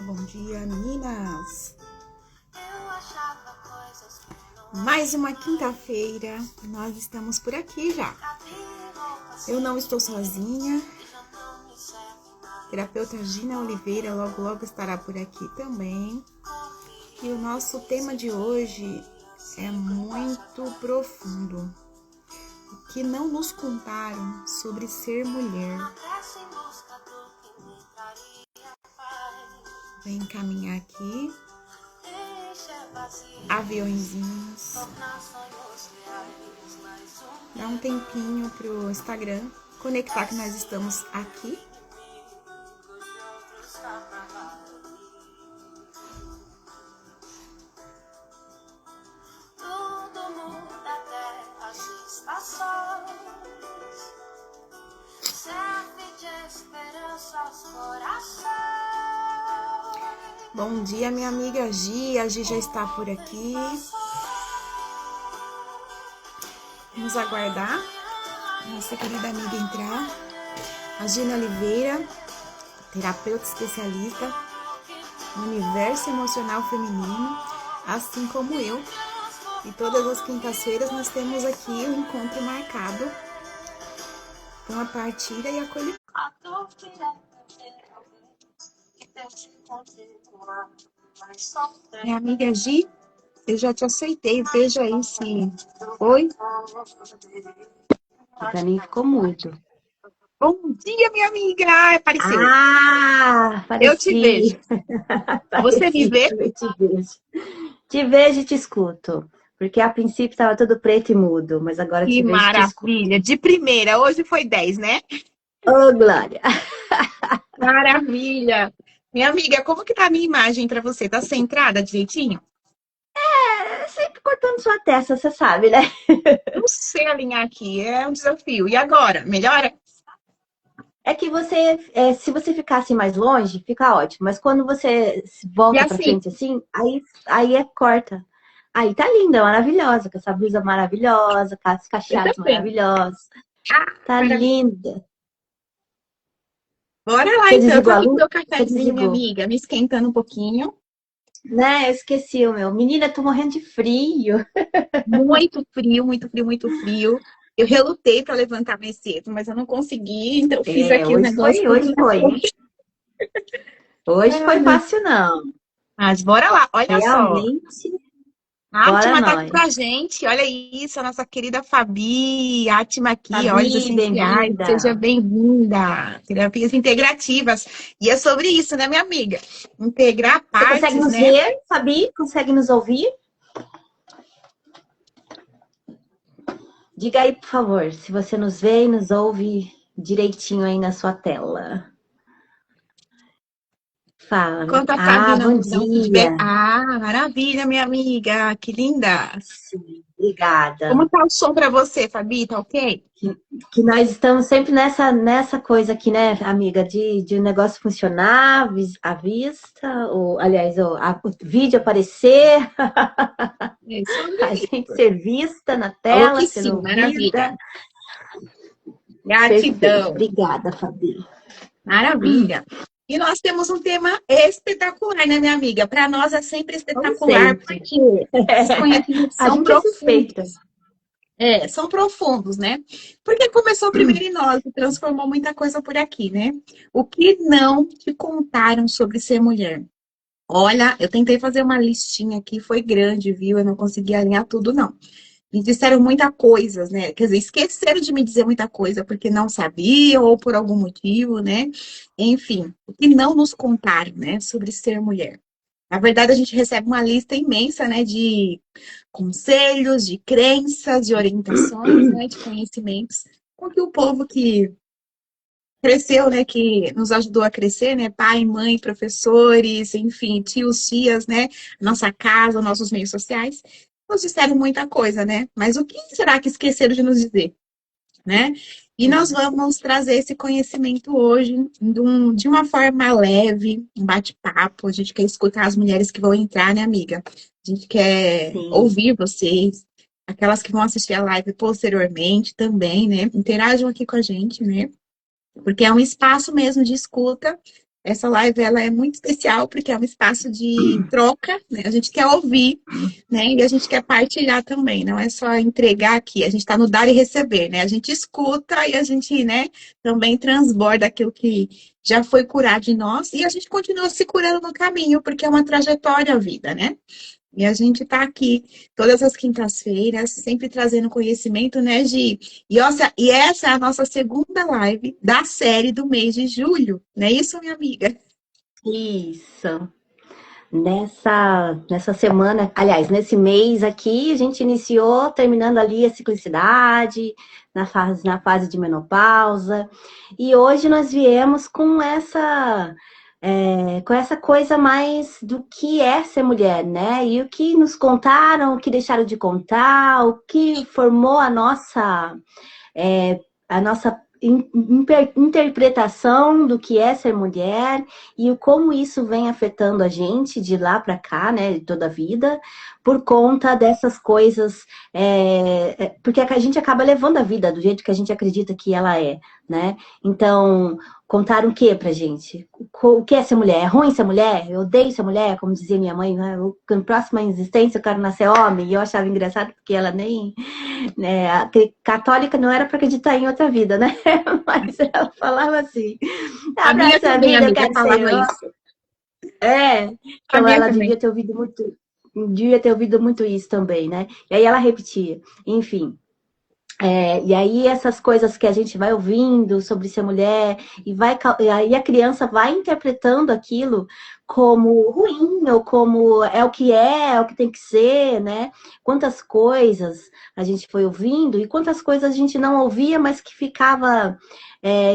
bom dia, meninas! Mais uma quinta-feira, nós estamos por aqui já. Eu não estou sozinha. Terapeuta Gina Oliveira logo estará por aqui também. E o nosso tema de hoje é muito profundo. O que não nos contaram sobre ser mulher. Vem caminhar aqui. Aviõezinhos. Dá um tempinho pro Instagram conectar que nós estamos aqui. Bom dia, minha amiga Gi. A Gi já está por aqui. Vamos aguardar nossa querida amiga entrar. A Gina Oliveira, terapeuta especialista no universo emocional feminino, assim como eu. E todas as quintas-feiras nós temos aqui um encontro marcado com a partilha e acolhimento. Minha amiga Gi, eu já te aceitei. Veja aí se... Oi? Pra mim ficou mudo. Bom dia, minha amiga! Ai, apareceu. Apareci. Eu te vejo. Você me vê? Eu te vejo. Te vejo e te escuto. Porque a princípio estava tudo preto e mudo, mas agora Que te vejo e te escuto. maravilha! De primeira, hoje foi 10, né? Ô, Glória! Maravilha! Minha amiga, como que tá a minha imagem pra você? Tá centrada direitinho? Sempre cortando sua testa, você sabe, né? Não sei alinhar aqui, é um desafio. E agora? Melhora? É que você, se você ficasse mais longe, fica ótimo. Mas quando você volta pra frente assim, aí corta. Aí tá linda, maravilhosa, com essa blusa maravilhosa, com as cacheadas maravilhosas. Tá linda. Bora lá, Você então. Eu tô desligou a aqui com luz? o meu cafezinho, minha amiga, me esquentando um pouquinho. Né, eu esqueci o meu. Menina, eu tô morrendo de frio. Muito frio, muito frio, muito frio. Eu relutei para levantar mais cedo, mas eu não consegui, então eu fiz aqui o negócio. Hoje foi fácil, não. Mas bora lá, olha só. Realmente, A bora Atma tá aqui nós. com a gente, olha isso, a nossa querida Fabi. Atma aqui, óleos Fabi, essenciais, bem-vinda. seja bem-vinda. Terapias integrativas. E é sobre isso, né, minha amiga? Integrar Você partes, consegue nos né? ver, Fabi? Consegue nos ouvir? Diga aí, por favor, se você nos vê e nos ouve direitinho aí na sua tela. Fala. Enquanto a Fabi Bom não dá um feedback. dia. Maravilha, minha amiga, que linda. Sim, obrigada. Como tá o som para você, Fabi? Tá ok? Que nós estamos sempre nessa coisa aqui, né, amiga, de o negócio funcionar, a vista, aliás, o vídeo aparecer, a gente ser vista na tela, Que ser sim, ouvida. maravilha. Perfeito. Gratidão. Obrigada, Fabi. Maravilha. E nós temos um tema espetacular, né, minha amiga? Para nós é sempre espetacular, porque esses conhecimentos são profundos. São profundos, né? Porque começou primeiro em nós e transformou muita coisa por aqui, né? O que não te contaram sobre ser mulher? Olha, eu tentei fazer uma listinha aqui, foi grande, viu? Eu não consegui alinhar tudo, não. Me disseram muita coisa, né? Quer dizer, esqueceram de me dizer muita coisa porque não sabiam ou por algum motivo, né? Enfim, o que não nos contaram, né, sobre ser mulher. Na verdade, a gente recebe uma lista imensa, né, de conselhos, de crenças, de orientações, né, de conhecimentos, com que o povo que cresceu, né, que nos ajudou a crescer, né, pai, mãe, professores, enfim, tios, tias, né, nossa casa, nossos meios sociais, nos disseram muita coisa, né, mas o que será que esqueceram de nos dizer, né? E nós vamos trazer esse conhecimento hoje de uma forma leve, um bate-papo. A gente quer escutar as mulheres que vão entrar, né, amiga? A gente quer ouvir vocês, aquelas que vão assistir a live posteriormente também, né? Interajam aqui com a gente, né? Porque é um espaço mesmo de escuta Essa live ela é muito especial porque é um espaço de troca, né? A gente quer ouvir, né? E a gente quer partilhar também. Não é só entregar aqui, a gente está no dar e receber, né? A gente escuta e a gente, né, também transborda aquilo que já foi curado em nós e a gente continua se curando no caminho, porque é uma trajetória a vida, né? E a gente está aqui todas as quintas-feiras, sempre trazendo conhecimento, né, Gi? E essa é a nossa segunda live da série do mês de julho, não é isso, minha amiga? Isso. Nessa semana, aliás, nesse mês aqui, a gente iniciou terminando ali a ciclicidade, na fase de menopausa, e hoje nós viemos com essa coisa mais do que é ser mulher, né? E o que nos contaram, o que deixaram de contar, o que formou a nossa interpretação do que é ser mulher e o como isso vem afetando a gente de lá para cá, né, de toda a vida, por conta dessas coisas, porque a gente acaba levando a vida do jeito que a gente acredita que ela é, né? Então, contaram o que pra gente? O que é ser mulher? É ruim ser mulher? Eu odeio ser mulher, como dizia minha mãe, né? Na próxima existência eu quero nascer homem, e eu achava engraçado porque ela nem católica não era para acreditar em outra vida, né? Mas ela falava assim: A minha abraça a também, vida, eu amiga, quero ser. falava isso. Que A minha ela também. devia ter ouvido muito isso também, né? E aí ela repetia, enfim. E aí essas coisas que a gente vai ouvindo sobre ser mulher e aí a criança vai interpretando aquilo como ruim ou como é o que tem que ser, né? Quantas coisas a gente foi ouvindo e quantas coisas a gente não ouvia, mas que ficava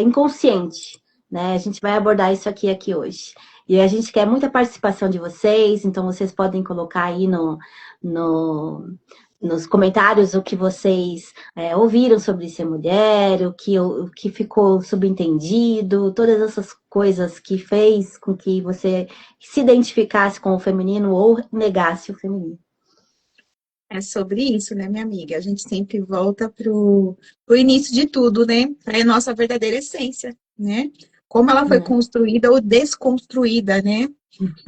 inconsciente, né? A gente vai abordar isso aqui hoje. E a gente quer muita participação de vocês, então vocês podem colocar aí no nos comentários o que vocês ouviram sobre ser mulher, o que ficou subentendido, todas essas coisas que fez com que você se identificasse com o feminino ou negasse o feminino. É sobre isso, né, minha amiga? A gente sempre volta pro início de tudo, né? Para a nossa verdadeira essência, né? Como ela foi construída ou desconstruída, né?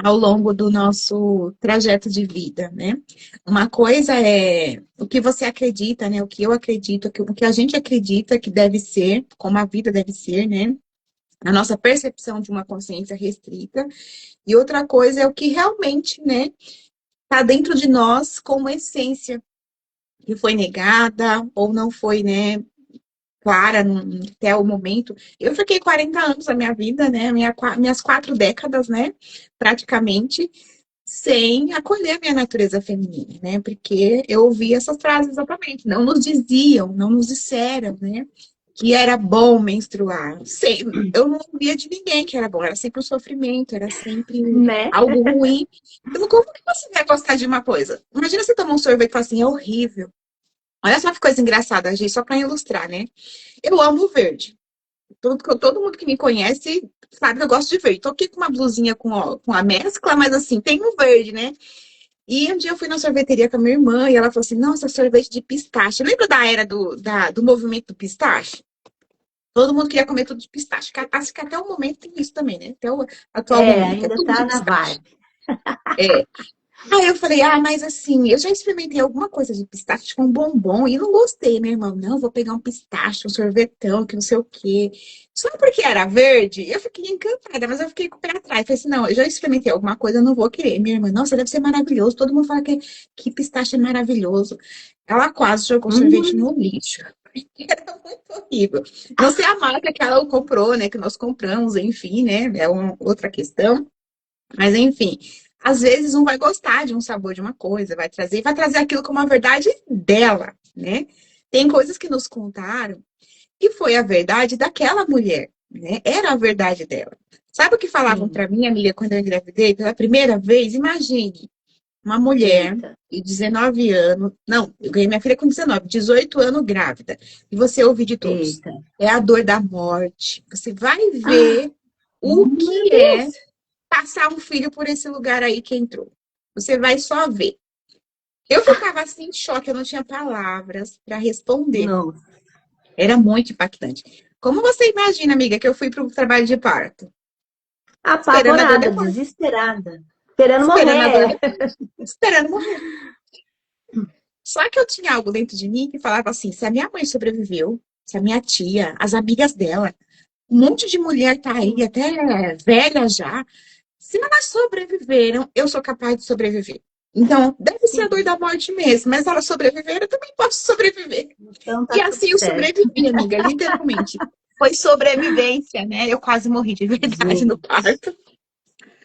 Ao longo do nosso trajeto de vida, né? Uma coisa é o que você acredita, né? O que eu acredito, o que a gente acredita que deve ser, como a vida deve ser, né? A nossa percepção de uma consciência restrita. E outra coisa é o que realmente, né? Está dentro de nós como essência, que foi negada ou não foi, né? Clara até o momento. Eu fiquei 40 anos da minha vida, né? Minhas 4 décadas, né? Praticamente sem acolher a minha natureza feminina, né? Porque eu ouvi essas frases exatamente. Não nos diziam, não nos disseram, né? Que era bom menstruar. Eu não ouvia de ninguém que era bom. Era sempre um sofrimento, era sempre Né? algo ruim. Então, como que você vai gostar de uma coisa? Imagina você tomar um sorvete e falar assim, é horrível. Olha só que coisa engraçada, gente, só para ilustrar, né? Eu amo verde. Todo mundo que me conhece sabe que eu gosto de verde. Tô aqui com uma blusinha com a mescla, mas assim, tem um verde, né? E um dia eu fui na sorveteria com a minha irmã e ela falou assim: Nossa, sorvete de pistache. Lembra da era do movimento do pistache? Todo mundo queria comer tudo de pistache. Acho que até o momento tem isso também, né? Até o atual momento. É Ainda tudo de tá na pistache. vibe. É. Aí eu falei, mas assim, eu já experimentei alguma coisa de pistache com bombom e não gostei, meu irmão. Não, vou pegar um pistache, um sorvetão, que não sei o quê. Só porque era verde, eu fiquei encantada, mas eu fiquei com o pé atrás. Falei assim, não, eu já experimentei alguma coisa, eu não vou querer. Minha irmã, nossa, deve ser maravilhoso. Todo mundo fala que pistache é maravilhoso. Ela quase jogou sorvete no lixo. Era muito horrível. Não sei a marca que ela comprou, né? Que nós compramos, enfim, né? É uma outra questão. Mas enfim, às vezes um vai gostar de um sabor de uma coisa, vai trazer aquilo como a verdade dela, né? Tem coisas que nos contaram que foi a verdade daquela mulher, né? Era a verdade dela. Sabe o que falavam Sim. para mim, amiga, quando eu engravidei pela primeira vez? Imagine uma mulher Eita. de 19 anos, não, eu ganhei minha filha com 19, 18 anos grávida, e você ouve de todos. Eita. É a dor da morte. Você vai ver o Meu que é Deus. passar um filho por esse lugar aí que entrou. Você vai só ver. Eu ficava assim em choque, eu não tinha palavras para responder. Não. Era muito impactante. Como você imagina, amiga, que eu fui para o trabalho de parto? Esperando a dor Apavorada, depois. desesperada. Esperando Esperando a dor morrer. depois. Esperando morrer. Só que eu tinha algo dentro de mim que falava assim, se a minha mãe sobreviveu, se a minha tia, as amigas dela, um monte de mulher tá aí, até velha já, se elas sobreviveram, eu sou capaz de sobreviver. Então, deve ser a dor Sim. da morte mesmo, mas elas sobreviveram, eu também posso sobreviver. Então E tá tudo assim eu certo. sobrevivi, amiga, literalmente. Foi sobrevivência, né? Eu quase morri de verdade no Gente, parto,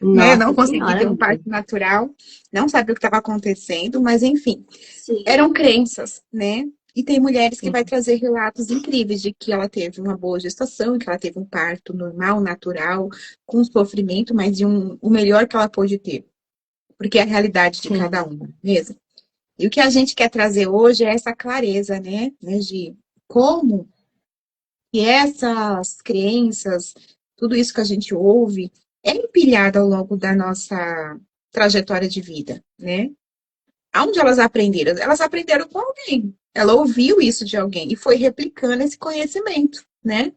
né? Não nossa consegui senhora, ter um amiga. parto natural, não sabia o que estava acontecendo, mas enfim, eram Sim, crenças, né? E tem mulheres que sim, vai trazer relatos incríveis de que ela teve uma boa gestação, que ela teve um parto normal, natural, com sofrimento, mas o melhor que ela pôde ter, porque é a realidade de sim, cada uma, mesmo. E o que a gente quer trazer hoje é essa clareza, né, de como que essas crenças, tudo isso que a gente ouve, é empilhado ao longo da nossa trajetória de vida, né? Aonde elas aprenderam? Elas aprenderam com alguém. Ela ouviu isso de alguém e foi replicando esse conhecimento, né?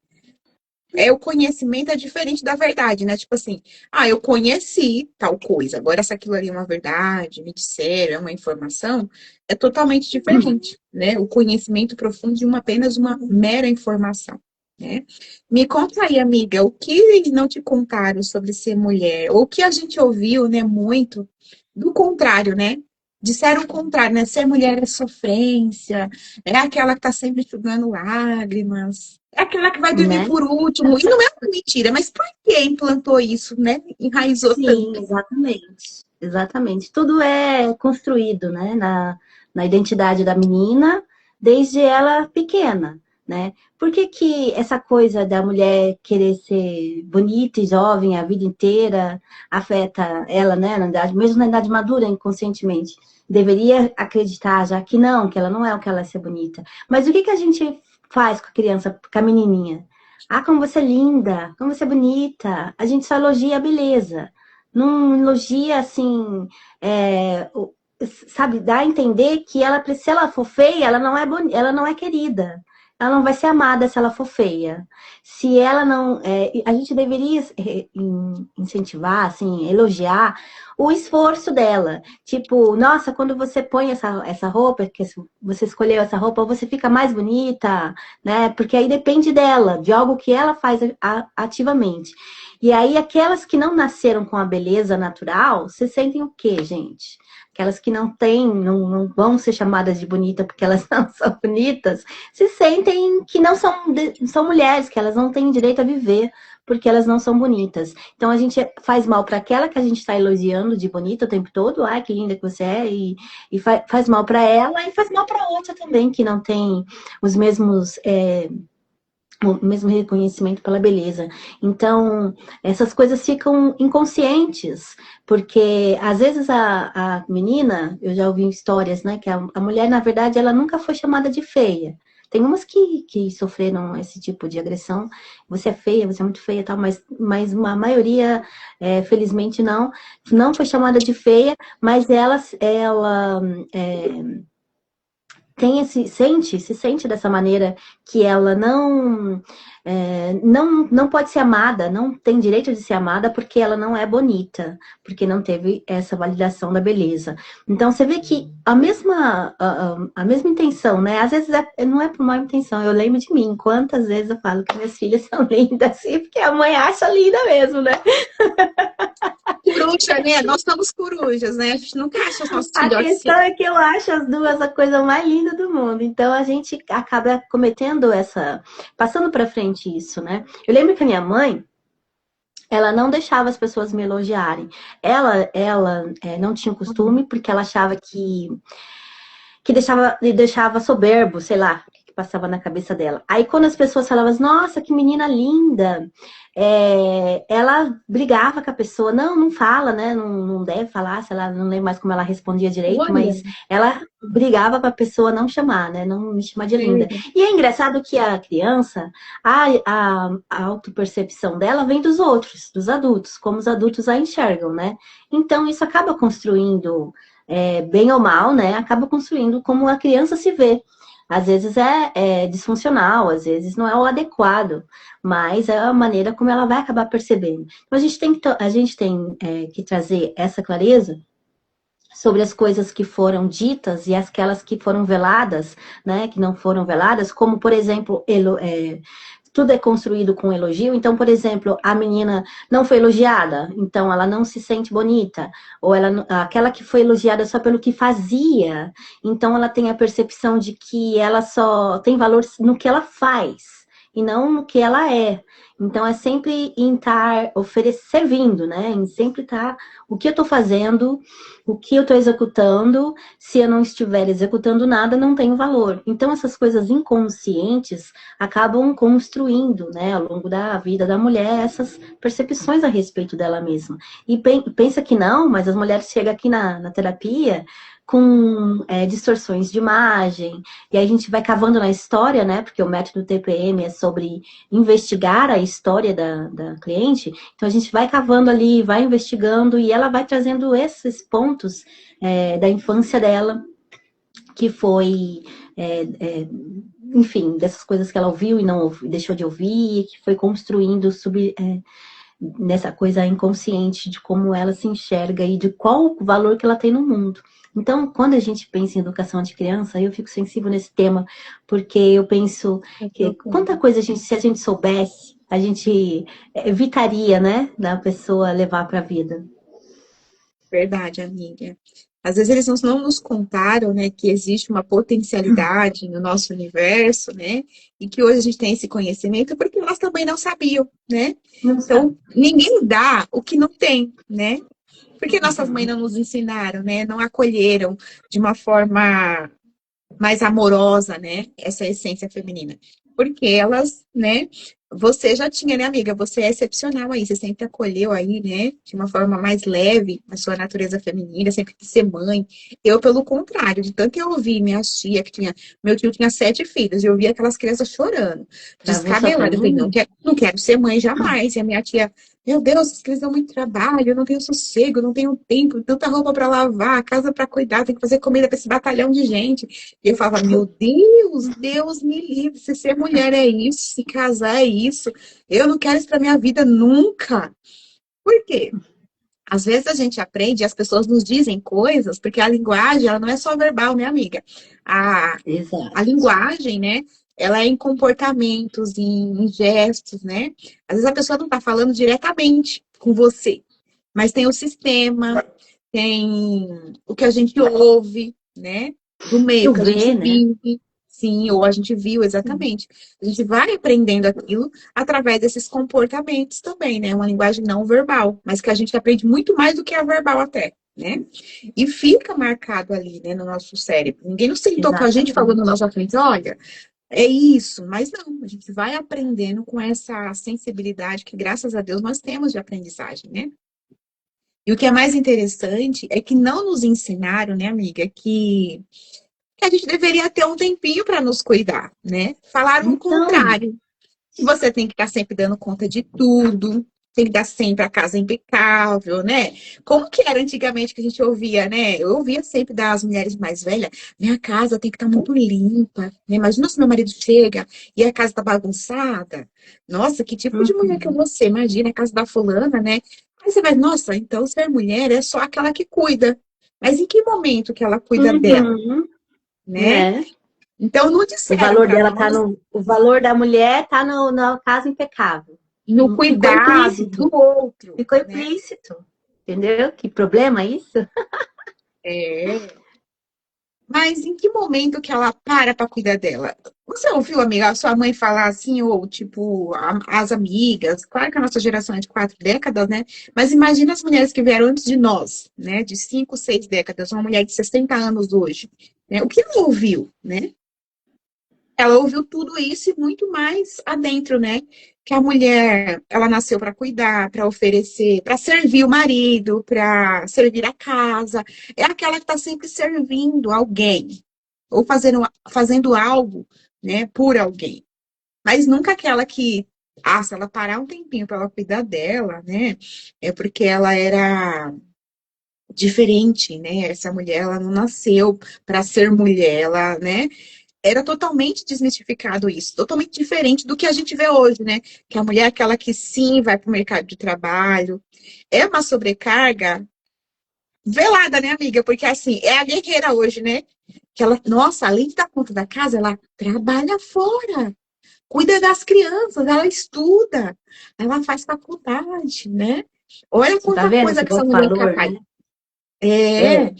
O conhecimento é diferente da verdade, né? Tipo assim, eu conheci tal coisa, agora se aquilo ali é uma verdade, me disseram, é uma informação, é totalmente diferente, né? O conhecimento profundo de apenas uma mera informação, né? Me conta aí, amiga, o que não te contaram sobre ser mulher? Ou o que a gente ouviu, né, muito do contrário, né? Disseram o contrário, né? Ser mulher é sofrência, é aquela que tá sempre enxugando lágrimas, é aquela que vai dormir né? por último. E não é uma mentira, mas por que implantou isso, né? Enraizou Sim, tanto. exatamente. Exatamente. Tudo é construído, né, na identidade da menina, desde ela pequena, né? Por que que essa coisa da mulher querer ser bonita e jovem a vida inteira afeta ela, né, na idade, mesmo na idade madura, inconscientemente? Deveria acreditar já que ela não é o que ela é ser bonita. Mas o que que a gente faz com a criança, com a menininha? Ah, como você é linda, como você é bonita. A gente só elogia a beleza. Não elogia assim, é, sabe, dá a entender que ela, se ela for feia, ela não é ela não é querida. Ela não vai ser amada se ela for feia. Se ela não, a gente deveria incentivar, assim, elogiar o esforço dela. Tipo, nossa, quando você põe essa roupa, que você escolheu essa roupa, você fica mais bonita, né? Porque aí depende dela, de algo que ela faz ativamente. E aí, aquelas que não nasceram com a beleza natural, se sentem o quê, gente? Aquelas que não têm, não vão ser chamadas de bonita porque elas não são bonitas, se sentem que não são mulheres, que elas não têm direito a viver porque elas não são bonitas. Então a gente faz mal para aquela que a gente está elogiando de bonita o tempo todo, ai que linda que você é, e faz mal para ela e faz mal para outra também que não tem os mesmos o mesmo reconhecimento pela beleza. Então, essas coisas ficam inconscientes, porque às vezes a menina, eu já ouvi histórias, né, que a mulher, na verdade, ela nunca foi chamada de feia. Tem umas que sofreram esse tipo de agressão. Você é feia, você é muito feia, tal, mas a maioria, felizmente, não foi chamada de feia, mas ela se sente dessa maneira que ela não pode ser amada, não tem direito de ser amada porque ela não é bonita, porque não teve essa validação da beleza. Então você vê que a mesma intenção, né? Às vezes não é por má intenção, eu lembro de mim, quantas vezes eu falo que minhas filhas são lindas assim, porque a mãe acha linda mesmo, né? Coruja, né? Nós somos corujas, né? A gente nunca acha os nossos A filhotes questão feios. é que eu acho as duas a coisa mais linda do mundo. Então a gente acaba cometendo passando para frente isso, né? Eu lembro que a minha mãe, ela não deixava as pessoas me elogiarem. Ela não tinha costume porque ela achava que deixava soberbo, sei lá, o que passava na cabeça dela. Aí quando as pessoas falavam, nossa, que menina linda, ela brigava com a pessoa, não fala, né? Não deve falar, sei lá, não lembro mais como ela respondia direito, Olha, mas ela brigava para a pessoa não chamar, né? Não me chamar de linda. é, E é engraçado que a criança, a autopercepção dela vem dos outros, dos adultos, como os adultos a enxergam, né? Então isso acaba construindo bem ou mal, né, acaba construindo como a criança se vê. Às vezes é disfuncional, às vezes não é o adequado, mas é a maneira como ela vai acabar percebendo. Então a gente tem que trazer essa clareza sobre as coisas que foram ditas e aquelas que foram veladas, né, que não foram veladas, como, por exemplo, tudo é construído com elogio. Então, por exemplo, a menina não foi elogiada, então ela não se sente bonita, ou aquela que foi elogiada só pelo que fazia, então ela tem a percepção de que ela só tem valor no que ela faz e não no que ela é. Então é sempre em estar servindo, né? Em sempre estar o que eu estou fazendo, o que eu estou executando. Se eu não estiver executando nada, não tenho valor. Então essas coisas inconscientes acabam construindo, né, ao longo da vida da mulher, essas percepções a respeito dela mesma. E pensa que não, mas as mulheres chegam aqui na terapia com distorções de imagem, e aí a gente vai cavando na história, né? Porque o método TPM é sobre investigar a história da cliente, então a gente vai cavando ali, vai investigando, e ela vai trazendo esses pontos da infância dela, que foi enfim, dessas coisas que ela ouviu e não ouviu, deixou de ouvir, que foi construindo nessa coisa inconsciente de como ela se enxerga e de qual o valor que ela tem no mundo. Então, quando a gente pensa em educação de criança, eu fico sensível nesse tema, porque eu penso que quanta coisa se a gente soubesse, a gente evitaria, né, da pessoa levar para a vida. Verdade, amiga. Às vezes eles não nos contaram, né, que existe uma potencialidade no nosso universo, né, e que hoje a gente tem esse conhecimento porque nós também não sabiam, né? Não Então, sabe. ninguém dá o que não tem, né? Porque nossas mães não nos ensinaram, né? Não acolheram de uma forma mais amorosa, né? Essa essência feminina. Porque elas, né? Você já tinha, né, amiga? Você é excepcional aí. Você sempre acolheu aí, né? De uma forma mais leve a sua natureza feminina, sempre quis ser mãe. Eu, pelo contrário, de tanto eu ouvi minha tia, que tinha. Meu tio tinha 7 filhos, e eu via aquelas crianças chorando, Travou sofrendo descabelada. Eu falei, não, muito. não quero ser mãe jamais. E a minha tia, meu Deus, essas crianças dão muito trabalho, eu não tenho sossego, eu não tenho tempo, tanta roupa para lavar, casa para cuidar, tem que fazer comida para esse batalhão de gente. E eu falava, meu Deus, Deus me livre, se ser mulher é isso, se casar é isso. Eu não quero isso pra minha vida nunca. Por quê? Às vezes a gente aprende e as pessoas nos dizem coisas, porque a linguagem, ela não é só verbal, minha amiga. A Exato. linguagem, né? Ela é em comportamentos, em gestos, né? Às vezes a pessoa não tá falando diretamente com você, mas tem o sistema, tem o que a gente ouve, né? Do meio Tu que a gente vê, né? vive, sim, ou a gente viu exatamente. A gente vai aprendendo aquilo através desses comportamentos também, né? Uma linguagem não verbal, mas que a gente aprende muito mais do que a verbal até, né? E fica marcado ali, né, no nosso cérebro. Ninguém não sentou com a gente falando na Exatamente. nossa frente, olha, é isso, mas não, a gente vai aprendendo com essa sensibilidade que, graças a Deus, nós temos de aprendizagem, né? E o que é mais interessante é que não nos ensinaram, né, amiga, que a gente deveria ter um tempinho para nos cuidar, né? Falaram o Então, contrário, que você tem que estar sempre dando conta de tudo, tem que dar sempre a casa impecável, né? Como que era antigamente que a gente ouvia, né? Eu ouvia sempre das mulheres mais velhas, minha casa tem que estar muito limpa, né? Imagina se meu marido chega e a casa tá bagunçada. Nossa, que tipo de mulher que eu uhum, vou ser? Imagina a casa da fulana, né? Aí você vai, nossa, então ser mulher é só aquela que cuida. Mas em que momento que ela cuida dela, uhum, né? né? Então não disseram para nós O valor da mulher tá no caso impecável. no Ficou cuidado implícito. do outro, Ficou né? implícito. Entendeu? Que problema isso? É. Mas em que momento que ela para cuidar dela? Você ouviu, amiga, a sua mãe falar assim, ou tipo, as amigas? Claro que a nossa geração é de 4 décadas, né? Mas imagina as mulheres que vieram antes de nós, né? De 5, 6 décadas, uma mulher de 60 anos hoje, né? O que ela ouviu, né? Ela ouviu tudo isso e muito mais adentro, né? Que a mulher, ela nasceu para cuidar, para oferecer, para servir o marido, para servir a casa. É aquela que está sempre servindo alguém ou fazendo algo, né, por alguém. Mas nunca aquela que, se ela parar um tempinho para ela cuidar dela, né, é porque ela era diferente, né? Essa mulher, ela não nasceu para ser mulher, ela, né? era totalmente desmistificado isso, totalmente diferente do que a gente vê hoje, né? Que a mulher é aquela que sim vai para o mercado de trabalho. É uma sobrecarga velada, né, amiga? Porque assim, é a guerreira hoje, né? Que ela, nossa, além de dar conta da casa, ela trabalha fora, cuida das crianças, ela estuda, ela faz faculdade, né? Olha Você tá quanta vendo coisa esse que essa mulher é valor, capaz. né? É, É,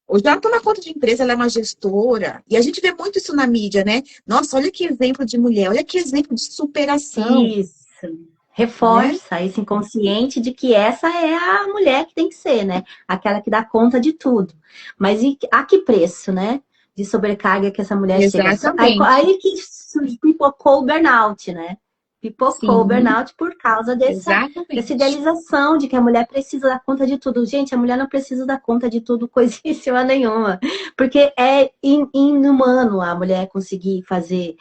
hoje ela toma conta de empresa, ela é uma gestora. E a gente vê muito isso na mídia, né? Nossa, olha que exemplo de mulher, olha que exemplo de superação, isso. né? Reforça esse inconsciente de que essa é a mulher que tem que ser, né? Aquela que dá conta de tudo. Mas a que preço, né? De sobrecarga que essa mulher chega. Exatamente. Aí que pipocou o burnout, né? Pipocou o Sim, burnout por causa dessa exatamente. idealização de que a mulher precisa dar conta de tudo. Gente, a mulher não precisa dar conta de tudo, coisíssima nenhuma. Porque é inumano a mulher conseguir fazer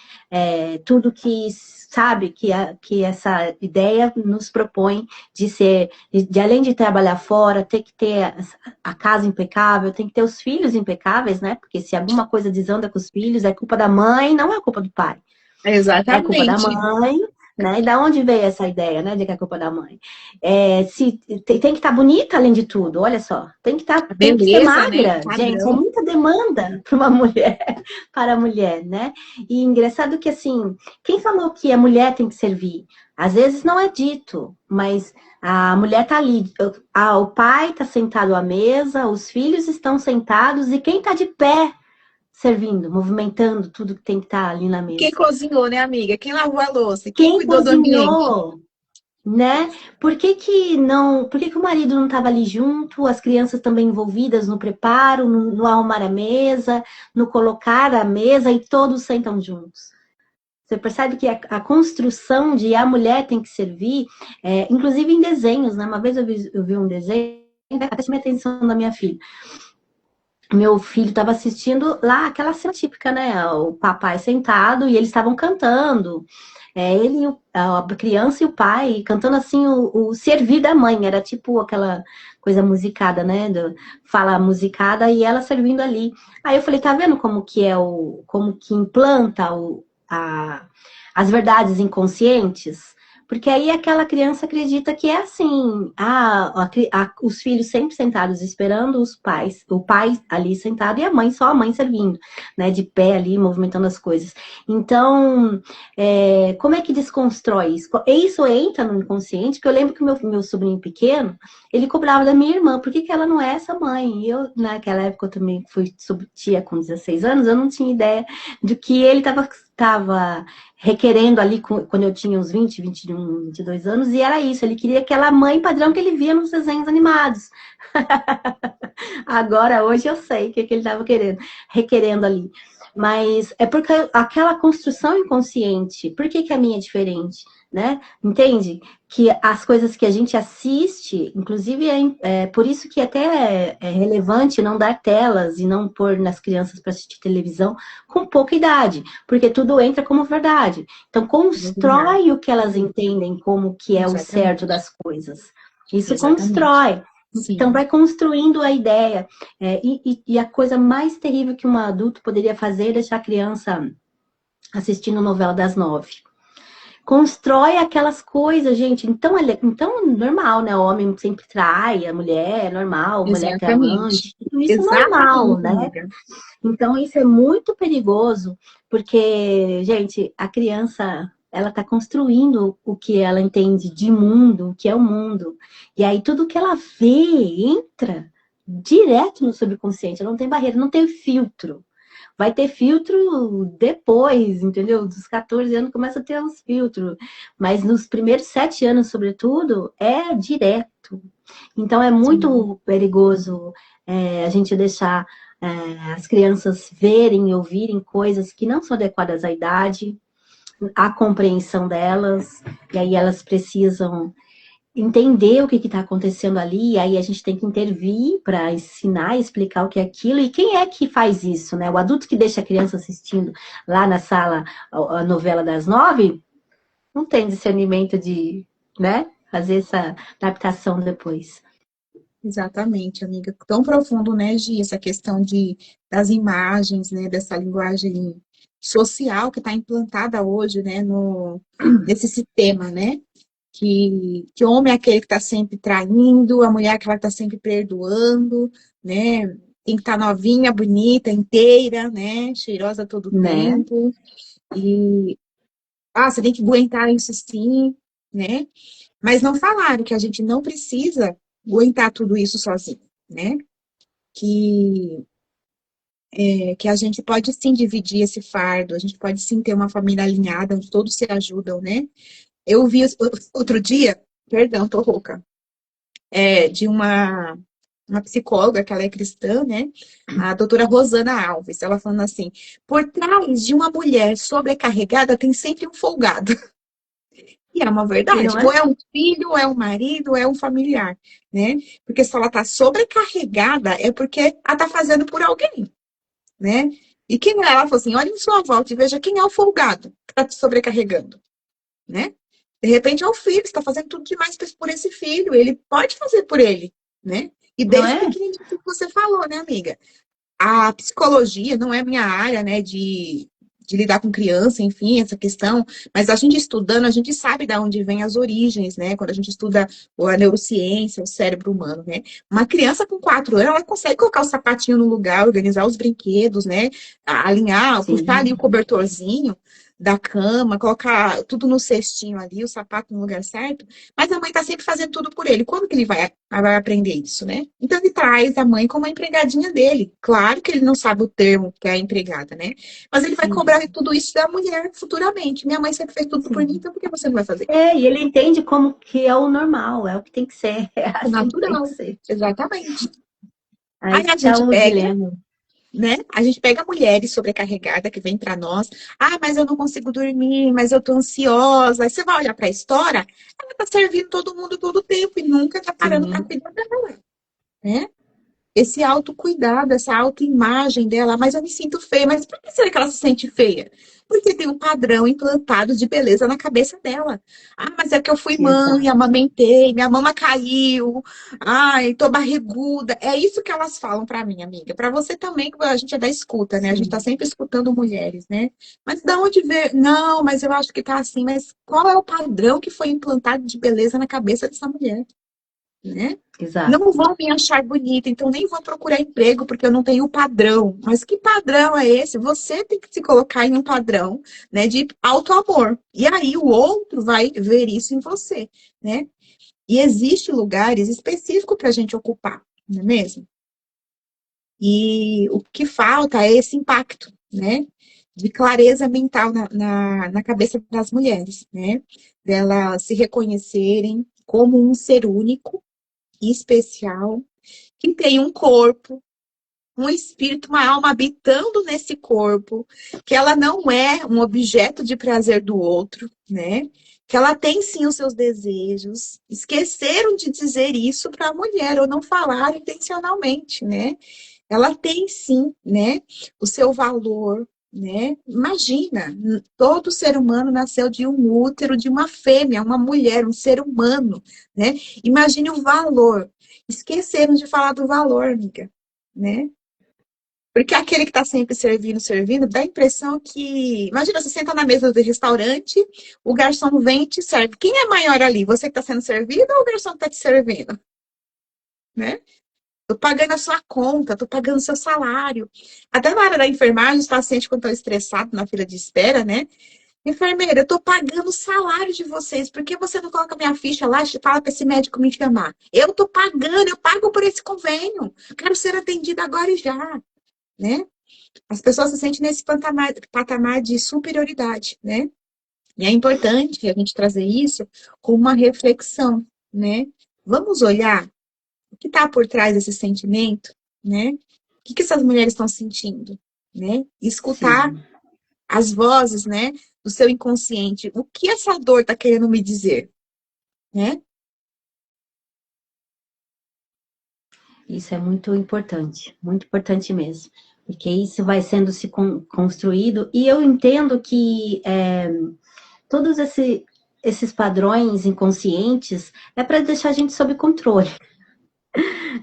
tudo que sabe que essa ideia nos propõe de ser, de além de trabalhar fora, ter que ter a casa impecável, tem que ter os filhos impecáveis, né? Porque se alguma coisa desanda com os filhos, é culpa da mãe, não é culpa do pai. É culpa da Exatamente. mãe, né? E da onde veio essa ideia, né? De que é culpa da mãe? Se tem que estar bonita além de tudo, olha só. A Tem que ser beleza, né? magra, gente. É Padrão. muita demanda para uma mulher, para a mulher, né? E engraçado que assim, quem falou que a mulher tem que servir? Às vezes não é dito, mas a mulher tá ali, o pai tá sentado à mesa, os filhos estão sentados e quem tá de pé servindo, movimentando tudo que tem que estar ali na Quem mesa. cozinhou, né, amiga? Quem lavou a louça? Quem Quem cuidou do ambiente? cozinhou, né? Por que que o marido não estava ali junto, as crianças também envolvidas no preparo, no arrumar a mesa, no colocar a mesa e todos sentam juntos? Você percebe que a construção de a mulher tem que servir, inclusive em desenhos, né? Uma vez eu vi um desenho, até chamei a atenção da minha filha. Meu filho estava assistindo lá aquela cena típica, né? O papai sentado e eles estavam cantando. Ele, a criança e o pai cantando assim o servir da mãe. Era tipo aquela coisa musicada, né? Fala musicada e ela servindo ali. Aí eu falei, tá vendo como que como que implanta as verdades inconscientes? Porque aí aquela criança acredita que é assim, os filhos sempre sentados esperando os pais, o pai ali sentado e a mãe, só a mãe servindo, né, de pé ali, movimentando as coisas. Então, como é que desconstrói isso? Isso entra no inconsciente, que eu lembro que o meu sobrinho pequeno, ele cobrava da minha irmã, por que que ela não é essa mãe? E eu, naquela época, eu também fui tia com 16 anos, eu não tinha ideia do que ele estava requerendo ali quando eu tinha uns 20, 21, 22 anos, e era isso, ele queria aquela mãe padrão que ele via nos desenhos animados. Agora, hoje eu sei o que ele estava requerendo ali. Mas é porque aquela construção inconsciente, por que a minha é diferente? Né? Entende? Que as coisas que a gente assiste, inclusive por isso que até é relevante não dar telas e não pôr nas crianças para assistir televisão com pouca idade, porque tudo entra como verdade. Então, Verdade. constrói o que elas entendem como que é o certo Exatamente. das coisas. Isso Exatamente. constrói. Então, Sim. vai construindo a ideia. E a coisa mais terrível que um adulto poderia fazer é deixar a criança assistindo novela das 9. Constrói aquelas coisas, gente. Então normal, né? O homem sempre trai a mulher, é normal, a mulher ter Exatamente. amante, tudo isso é normal, Exatamente, né? amiga. Então isso é muito perigoso, porque, gente, a criança, ela está construindo o que ela entende de mundo, o que é o mundo. E aí tudo que ela vê entra direto no subconsciente, não tem barreira, não tem filtro. Vai ter filtro depois, entendeu? Dos 14 anos começa a ter uns filtros. Mas nos primeiros 7 anos, sobretudo, é direto. Então é Sim. muito perigoso a gente deixar as crianças verem e ouvirem coisas que não são adequadas à idade, à compreensão delas, e aí elas precisam entender o que está acontecendo ali, e aí a gente tem que intervir para ensinar, explicar o que é aquilo, e quem é que faz isso, né? O adulto que deixa a criança assistindo lá na sala a novela das 9, não tem discernimento de, né, fazer essa adaptação depois. Exatamente, amiga. Tão profundo, né, Gi, essa questão das imagens, né, dessa linguagem social que está implantada hoje, né, nesse sistema, né? Que o homem é aquele que está sempre traindo, a mulher é aquela que está sempre perdoando, né? Tem que estar novinha, bonita, inteira, né? Cheirosa todo Né? tempo. E, você tem que aguentar isso sim, né? Mas não falaram que a gente não precisa aguentar tudo isso sozinho, né? Que, que a gente pode sim dividir esse fardo, a gente pode sim ter uma família alinhada, onde todos se ajudam, né? Eu vi outro dia, perdão, tô rouca, de uma psicóloga, que ela é cristã, né? A doutora Rosana Alves, ela falando assim, por trás de uma mulher sobrecarregada tem sempre um folgado. E é uma E verdade. não Ou é? é um filho, ou é um marido, ou é um familiar, né? Porque se ela está sobrecarregada, é porque ela está fazendo por alguém, né? E quem é? Ela falou assim, olha em sua volta e veja quem é o folgado que está te sobrecarregando, né? De repente é o filho, está fazendo tudo demais por esse filho, ele pode fazer por ele, né? E Não desde é? pequenininho que você falou, né, amiga? A psicologia não é minha área, né, de lidar com criança, enfim, essa questão, mas a gente estudando, a gente sabe de onde vem as origens, né, quando a gente estuda a neurociência, o cérebro humano, né. Uma criança com 4 anos, ela consegue colocar o sapatinho no lugar, organizar os brinquedos, né, alinhar, puxar ali o Sim. cobertorzinho da cama, colocar tudo no cestinho ali, o sapato no lugar certo, mas a mãe tá sempre fazendo tudo por ele. Quando que ele vai aprender isso, né? Então ele traz a mãe como a empregadinha dele. Claro que ele não sabe o termo que é a empregada, né? Mas ele vai Sim. cobrar tudo isso da mulher futuramente. Minha mãe sempre fez tudo por mim, Sim. então por que você não vai fazer? É, e ele entende como que é o normal, é o que tem que ser, é É assim que tem que natural. ser. Exatamente. Aí Aí que a tá gente o pega, dilema. né? A gente pega mulheres sobrecarregadas que vêm para nós. Ah, mas eu não consigo dormir, mas eu tô ansiosa. Aí você vai olhar para a história, ela tá servindo todo mundo todo o tempo e nunca tá parando para Sim, cuidar dela, né? Esse autocuidado, essa autoimagem dela, mas eu me sinto feia. Mas por que será que ela se sente feia? Porque tem um padrão implantado de beleza na cabeça dela. Ah, mas é que eu fui mãe, exato. amamentei, minha mama caiu, ai, tô barriguda. É isso que elas falam pra mim, amiga. Pra você também, que a gente é da escuta, né? A gente tá Sim, sempre escutando mulheres, né? Mas da onde ver? Não, mas eu acho que tá assim. Mas qual é o padrão que foi implantado de beleza na cabeça dessa mulher? Né? exato. Não vão me achar bonita, então nem vou procurar emprego porque eu não tenho o padrão. Mas que padrão é esse? Você tem que se colocar em um padrão, né, de autoamor. E aí o outro vai ver isso em você, né? E existem lugares específicos para a gente ocupar, não é mesmo? E o que falta é esse impacto, né? De clareza mental na cabeça das mulheres, né? Delas se reconhecerem como um ser único especial, que tem um corpo, um espírito, uma alma habitando nesse corpo, que ela não é um objeto de prazer do outro, né? Que ela tem sim os seus desejos. Esqueceram de dizer isso para a mulher, ou não falaram intencionalmente, né? Ela tem sim, né, o seu valor, né? Imagina, todo ser humano nasceu de um útero de uma fêmea, uma mulher, um ser humano, né? Imagine o valor. Esqueceram de falar do valor, amiga, né? Porque aquele que está sempre servindo, servindo, dá a impressão que. Imagina, você senta na mesa do restaurante, o garçom vem e te serve. Quem é maior ali? Você que está sendo servido ou o garçom que está te servindo? Né? Tô pagando a sua conta, tô pagando o seu salário. Até na hora da enfermagem, os pacientes, quando estão estressados na fila de espera, né? Enfermeira, eu tô pagando o salário de vocês. Por que você não coloca minha ficha lá e fala para esse médico me chamar? Eu tô pagando, eu pago por esse convênio. Quero ser atendida agora e já, né? As pessoas se sentem nesse patamar de superioridade, né? E é importante a gente trazer isso com uma reflexão, né? Vamos olhar o que está por trás desse sentimento, né? O que essas mulheres estão sentindo, né? E escutar Sim. as vozes, né, do seu inconsciente. O que essa dor está querendo me dizer, né? Isso é muito importante mesmo. Porque isso vai sendo se construído. E eu entendo que todos esses padrões inconscientes é para deixar a gente sob controle.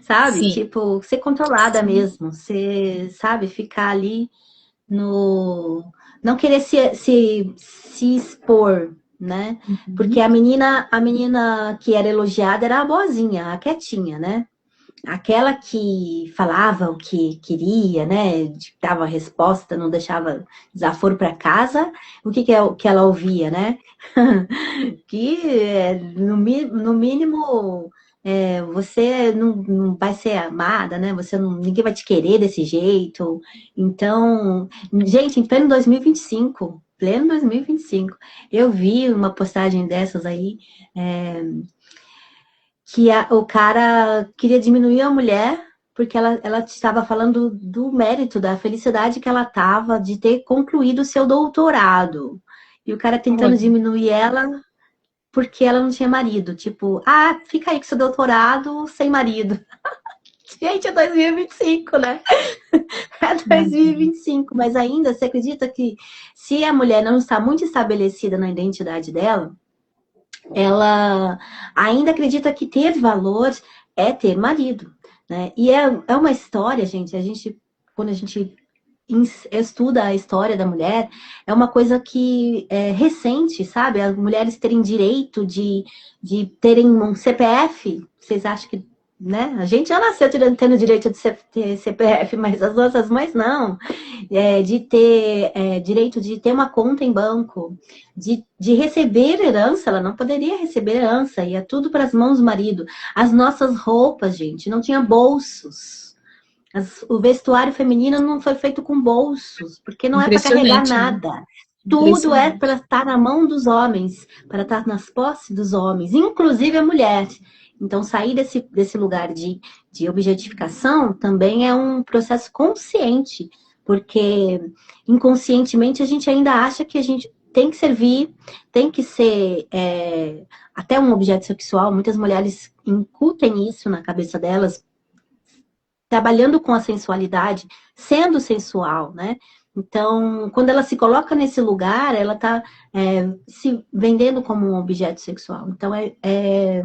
sabe? Sim. Tipo, ser controlada mesmo, ser, sabe, ficar ali no... Não querer se expor, né? Porque Uhum. a menina que era elogiada era a boazinha, a quietinha, né? Aquela que falava o que queria, né? Dava a resposta, não deixava desaforo para casa. O que, que é o que ela ouvia, né? Que no mínimo você não vai ser amada, né? Você não, ninguém vai te querer desse jeito. Então, gente, em pleno 2025, eu vi uma postagem dessas aí. é, que o cara queria diminuir a mulher porque ela estava falando do mérito, da felicidade que ela estava de ter concluído o seu doutorado. E o cara tentando Olha, diminuir ela porque ela não tinha marido. Tipo, ah, fica aí com seu doutorado sem marido. Gente, é 2025, né? É imagina. 2025. Mas ainda, você acredita que se a mulher não está muito estabelecida na identidade dela, ela ainda acredita que ter valor é ter marido, né? E é uma história, gente, quando a gente estuda a história da mulher, é uma coisa que é recente, sabe? As mulheres terem direito de terem um CPF, vocês acham que, né? A gente já nasceu tendo direito de ter CPF, mas as nossas mães não. De ter direito de ter uma conta em banco, de receber herança, ela não poderia receber herança, ia tudo para as mãos do marido. As nossas roupas, gente, não tinha bolsos. O vestuário feminino não foi feito com bolsos, porque não é para carregar Impressionante, né? nada. Tudo é para Impressionante. estar na mão dos homens, para estar nas posses dos homens, inclusive a mulher. Então, sair desse lugar de objetificação também é um processo consciente, porque inconscientemente a gente ainda acha que a gente tem que servir, tem que ser até um objeto sexual. Muitas mulheres incutem isso na cabeça delas, trabalhando com a sensualidade, sendo sensual, né? Então, quando ela se coloca nesse lugar, ela está se vendendo como um objeto sexual. Então, é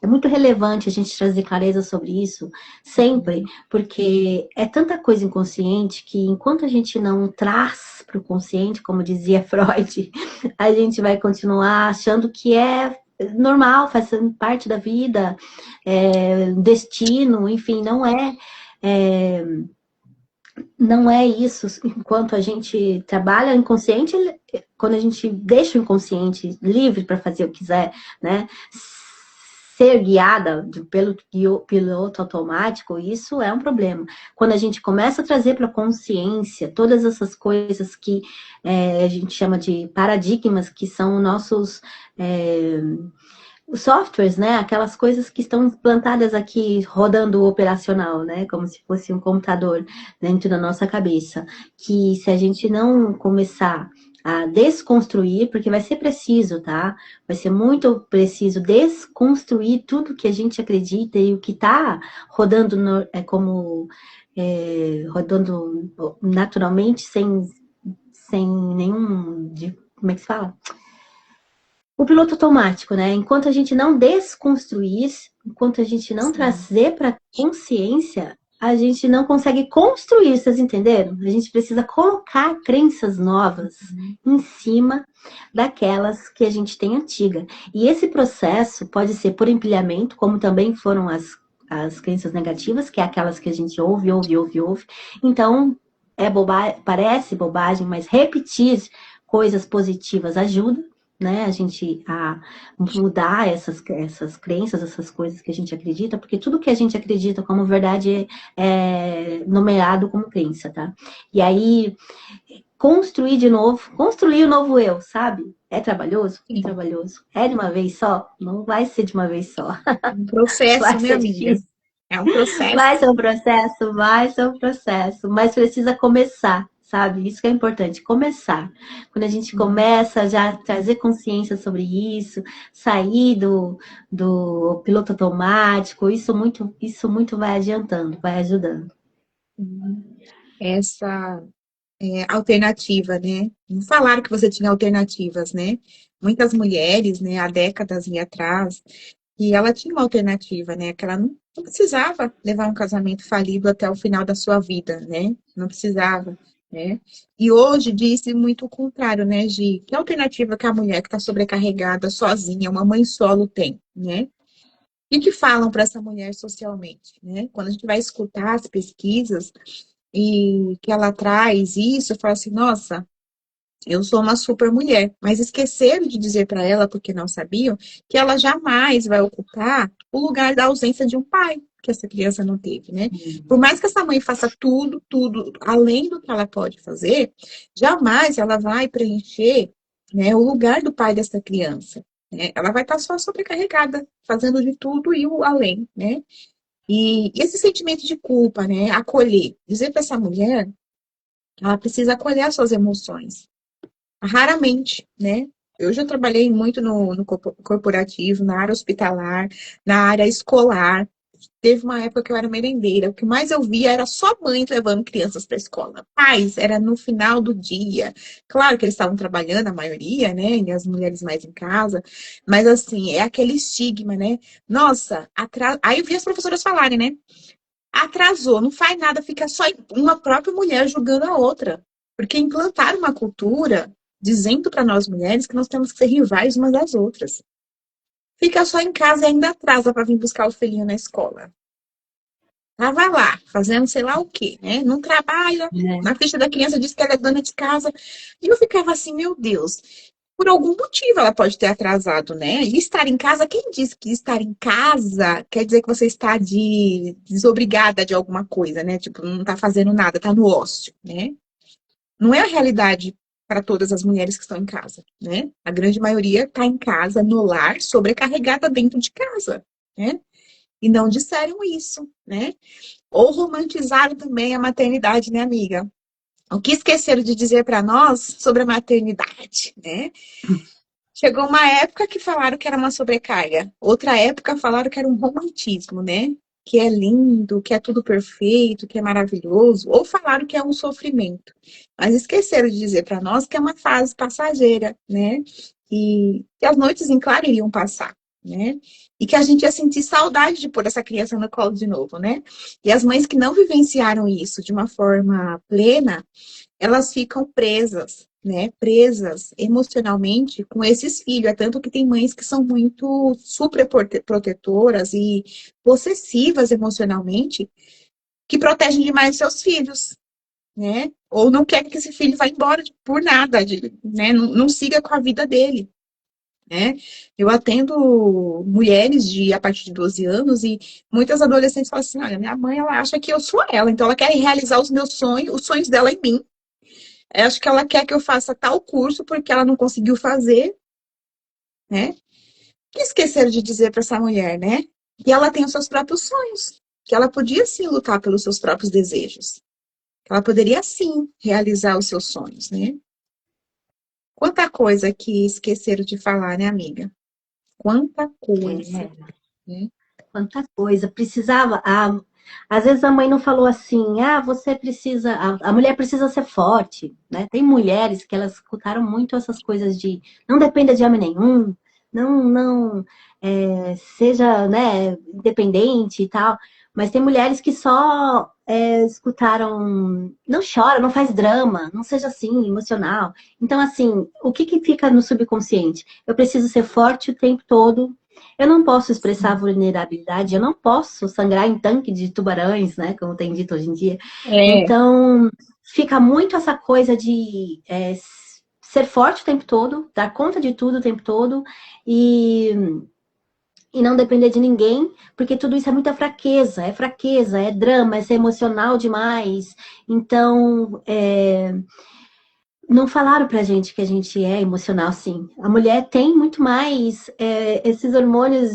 muito relevante a gente trazer clareza sobre isso sempre, porque é tanta coisa inconsciente que enquanto a gente não traz para o consciente, como dizia Freud, a gente vai continuar achando que é normal, faz parte da vida, destino, enfim, é, não é isso. Enquanto a gente trabalha o inconsciente, quando a gente deixa o inconsciente livre para fazer o que quiser, né? Ser guiada pelo piloto automático, isso é um problema. Quando a gente começa a trazer para a consciência todas essas coisas que a gente chama de paradigmas, que são nossos os softwares, né? Aquelas coisas que estão implantadas aqui, rodando o operacional, né? Como se fosse um computador dentro da nossa cabeça. Que se a gente não começar a desconstruir, porque vai ser preciso, tá? Vai ser muito preciso desconstruir tudo que a gente acredita e o que está rodando rodando naturalmente, sem nenhum. Como é que se fala? O piloto automático, né? Enquanto a gente não desconstruir, enquanto a gente não Sim. trazer para consciência, a gente não consegue construir, vocês entenderam? A gente precisa colocar crenças novas Uhum. em cima daquelas que a gente tem antiga. E esse processo pode ser por empilhamento, como também foram as crenças negativas, que é aquelas que a gente ouve, ouve, ouve, ouve. Então, parece bobagem, mas repetir coisas positivas ajuda, né, a gente a mudar essas crenças, essas coisas que a gente acredita, porque tudo que a gente acredita como verdade é nomeado como crença, tá? E aí, construir o novo eu, sabe? É trabalhoso? É Sim. trabalhoso. É de uma vez só? Não vai ser de uma vez só. Um processo, Vai né, ser amiga? difícil. É um processo. Vai ser um processo, mas precisa começar, sabe? Isso que é importante, começar. Quando a gente Sim. começa já a trazer consciência sobre isso, sair do piloto automático, isso muito vai adiantando, vai ajudando. Essa alternativa, né? Não falaram que você tinha alternativas, né? Muitas mulheres, né, há décadas e atrás, e ela tinha uma alternativa, né? Que ela não Não precisava levar um casamento falido até o final da sua vida, né? Não precisava, né? E hoje diz muito o contrário, né, Gi? Que alternativa que a mulher que está sobrecarregada, sozinha, uma mãe solo tem, né? O que falam para essa mulher socialmente, né? Quando a gente vai escutar as pesquisas e que ela traz isso, fala assim, nossa, eu sou uma super mulher, mas esqueceram de dizer para ela, porque não sabiam, que ela jamais vai ocupar o lugar da ausência de um pai que essa criança não teve, né? Por mais que essa mãe faça tudo, tudo, além do que ela pode fazer, jamais ela vai preencher, né, o lugar do pai dessa criança, né? Ela vai estar só sobrecarregada, fazendo de tudo e o além, né? E esse sentimento de culpa, né? Acolher, dizer para essa mulher que ela precisa acolher as suas emoções. Raramente, né? Eu já trabalhei muito no corporativo, na área hospitalar, na área escolar. Teve uma época que eu era merendeira. O que mais eu via era só mães levando crianças para a escola. Pais, era no final do dia. Claro que eles estavam trabalhando, a maioria, né? E as mulheres mais em casa. Mas, assim, é aquele estigma, né? Nossa, aí eu vi as professoras falarem, né? Atrasou, não faz nada, fica só uma própria mulher julgando a outra. Porque implantaram uma cultura dizendo para nós mulheres que nós temos que ser rivais umas das outras. Fica só em casa e ainda atrasa para vir buscar o filhinho na escola. Tava lá, fazendo sei lá o quê, né? Não trabalha, na ficha da criança diz que ela é dona de casa. E eu ficava assim, meu Deus, por algum motivo ela pode ter atrasado, né? E estar em casa, quem disse que estar em casa quer dizer que você está desobrigada de alguma coisa, né? Tipo, não tá fazendo nada, tá no ócio, né? Não é a realidade para todas as mulheres que estão em casa, né? A grande maioria está em casa, no lar, sobrecarregada dentro de casa, né? E não disseram isso, né? Ou romantizaram também a maternidade, né, amiga? O que esqueceram de dizer para nós sobre a maternidade, né? Chegou uma época que falaram que era uma sobrecarga, outra época falaram que era um romantismo, né? Que é lindo, que é tudo perfeito, que é maravilhoso, ou falaram que é um sofrimento. Mas esqueceram de dizer para nós que é uma fase passageira, né? E que as noites em claro iriam passar, né? E que a gente ia sentir saudade de pôr essa criança no colo de novo, né? E as mães que não vivenciaram isso de uma forma plena, elas ficam presas, né? Presas emocionalmente com esses filhos. É tanto que tem mães que são muito super protetoras e possessivas emocionalmente, que protegem demais seus filhos, né? Ou não quer que esse filho vá embora por nada, né? Não siga com a vida dele. Né? Eu atendo mulheres de a partir de 12 anos e muitas adolescentes falam assim, olha, minha mãe, ela acha que eu sou ela, então ela quer realizar os meus sonhos, os sonhos dela em mim. Eu acho que ela quer que eu faça tal curso porque ela não conseguiu fazer, né? Que esqueceram de dizer para essa mulher, né? Que ela tem os seus próprios sonhos, que ela podia sim lutar pelos seus próprios desejos, que ela poderia sim realizar os seus sonhos, né? Quanta coisa que esqueceram de falar, né, amiga? Quanta coisa, né? Quanta coisa. Precisava. Às vezes a mãe não falou assim, você precisa. A mulher precisa ser forte, né? Tem mulheres que elas escutaram muito essas coisas de não dependa de homem nenhum, não seja, né, independente e tal. Mas tem mulheres que só escutaram, não chora, não faz drama, não seja assim, emocional. Então, assim, o que fica no subconsciente? Eu preciso ser forte o tempo todo. Eu não posso expressar vulnerabilidade, eu não posso sangrar em tanque de tubarões, né? Como tem dito hoje em dia. Então, fica muito essa coisa de ser forte o tempo todo, dar conta de tudo o tempo todo e não depender de ninguém, porque tudo isso é muita fraqueza, é drama, é ser emocional demais. Então, não falaram pra gente que a gente é emocional, sim. A mulher tem muito mais esses hormônios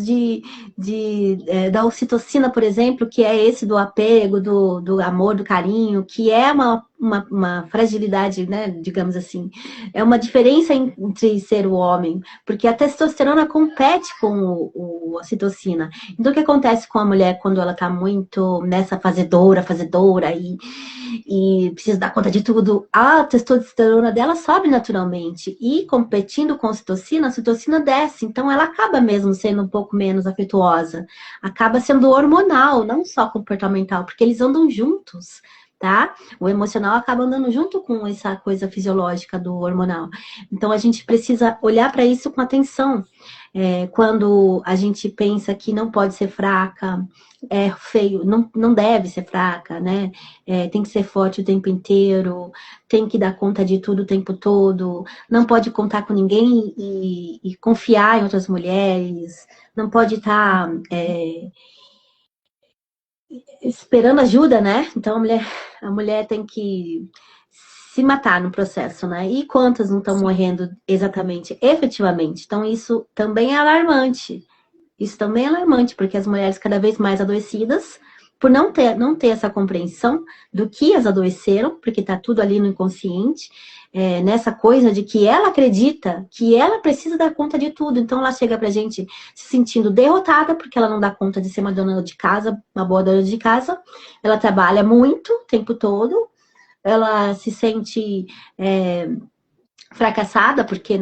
da ocitocina, por exemplo, que é esse do apego, do amor, do carinho, que é uma fragilidade, né, digamos assim. É uma diferença entre ser o homem, porque a testosterona compete com a ocitocina. Então, o que acontece com a mulher quando ela tá muito nessa fazedora, e precisa dar conta de tudo, a testosterona dela sobe naturalmente. E competindo com a citocina desce. Então ela acaba mesmo sendo um pouco menos afetuosa. Acaba sendo hormonal, não só comportamental, porque eles andam juntos. Tá? O emocional acaba andando junto com essa coisa fisiológica do hormonal. Então a gente precisa olhar para isso com atenção. Quando a gente pensa que não pode ser fraca, é feio, não deve ser fraca, né? Tem que ser forte o tempo inteiro, tem que dar conta de tudo o tempo todo, não pode contar com ninguém e confiar em outras mulheres, não pode estar esperando ajuda, né? Então a mulher tem que se matar no processo, né? E quantas não estão morrendo exatamente, efetivamente? Então isso também é alarmante. Isso também é alarmante, porque as mulheres cada vez mais adoecidas, por não ter essa compreensão do que as adoeceram, porque está tudo ali no inconsciente, nessa coisa de que ela acredita que ela precisa dar conta de tudo. Então ela chega pra gente se sentindo derrotada, porque ela não dá conta de ser uma dona de casa, uma boa dona de casa. Ela trabalha muito o tempo todo, ela se sente fracassada, porque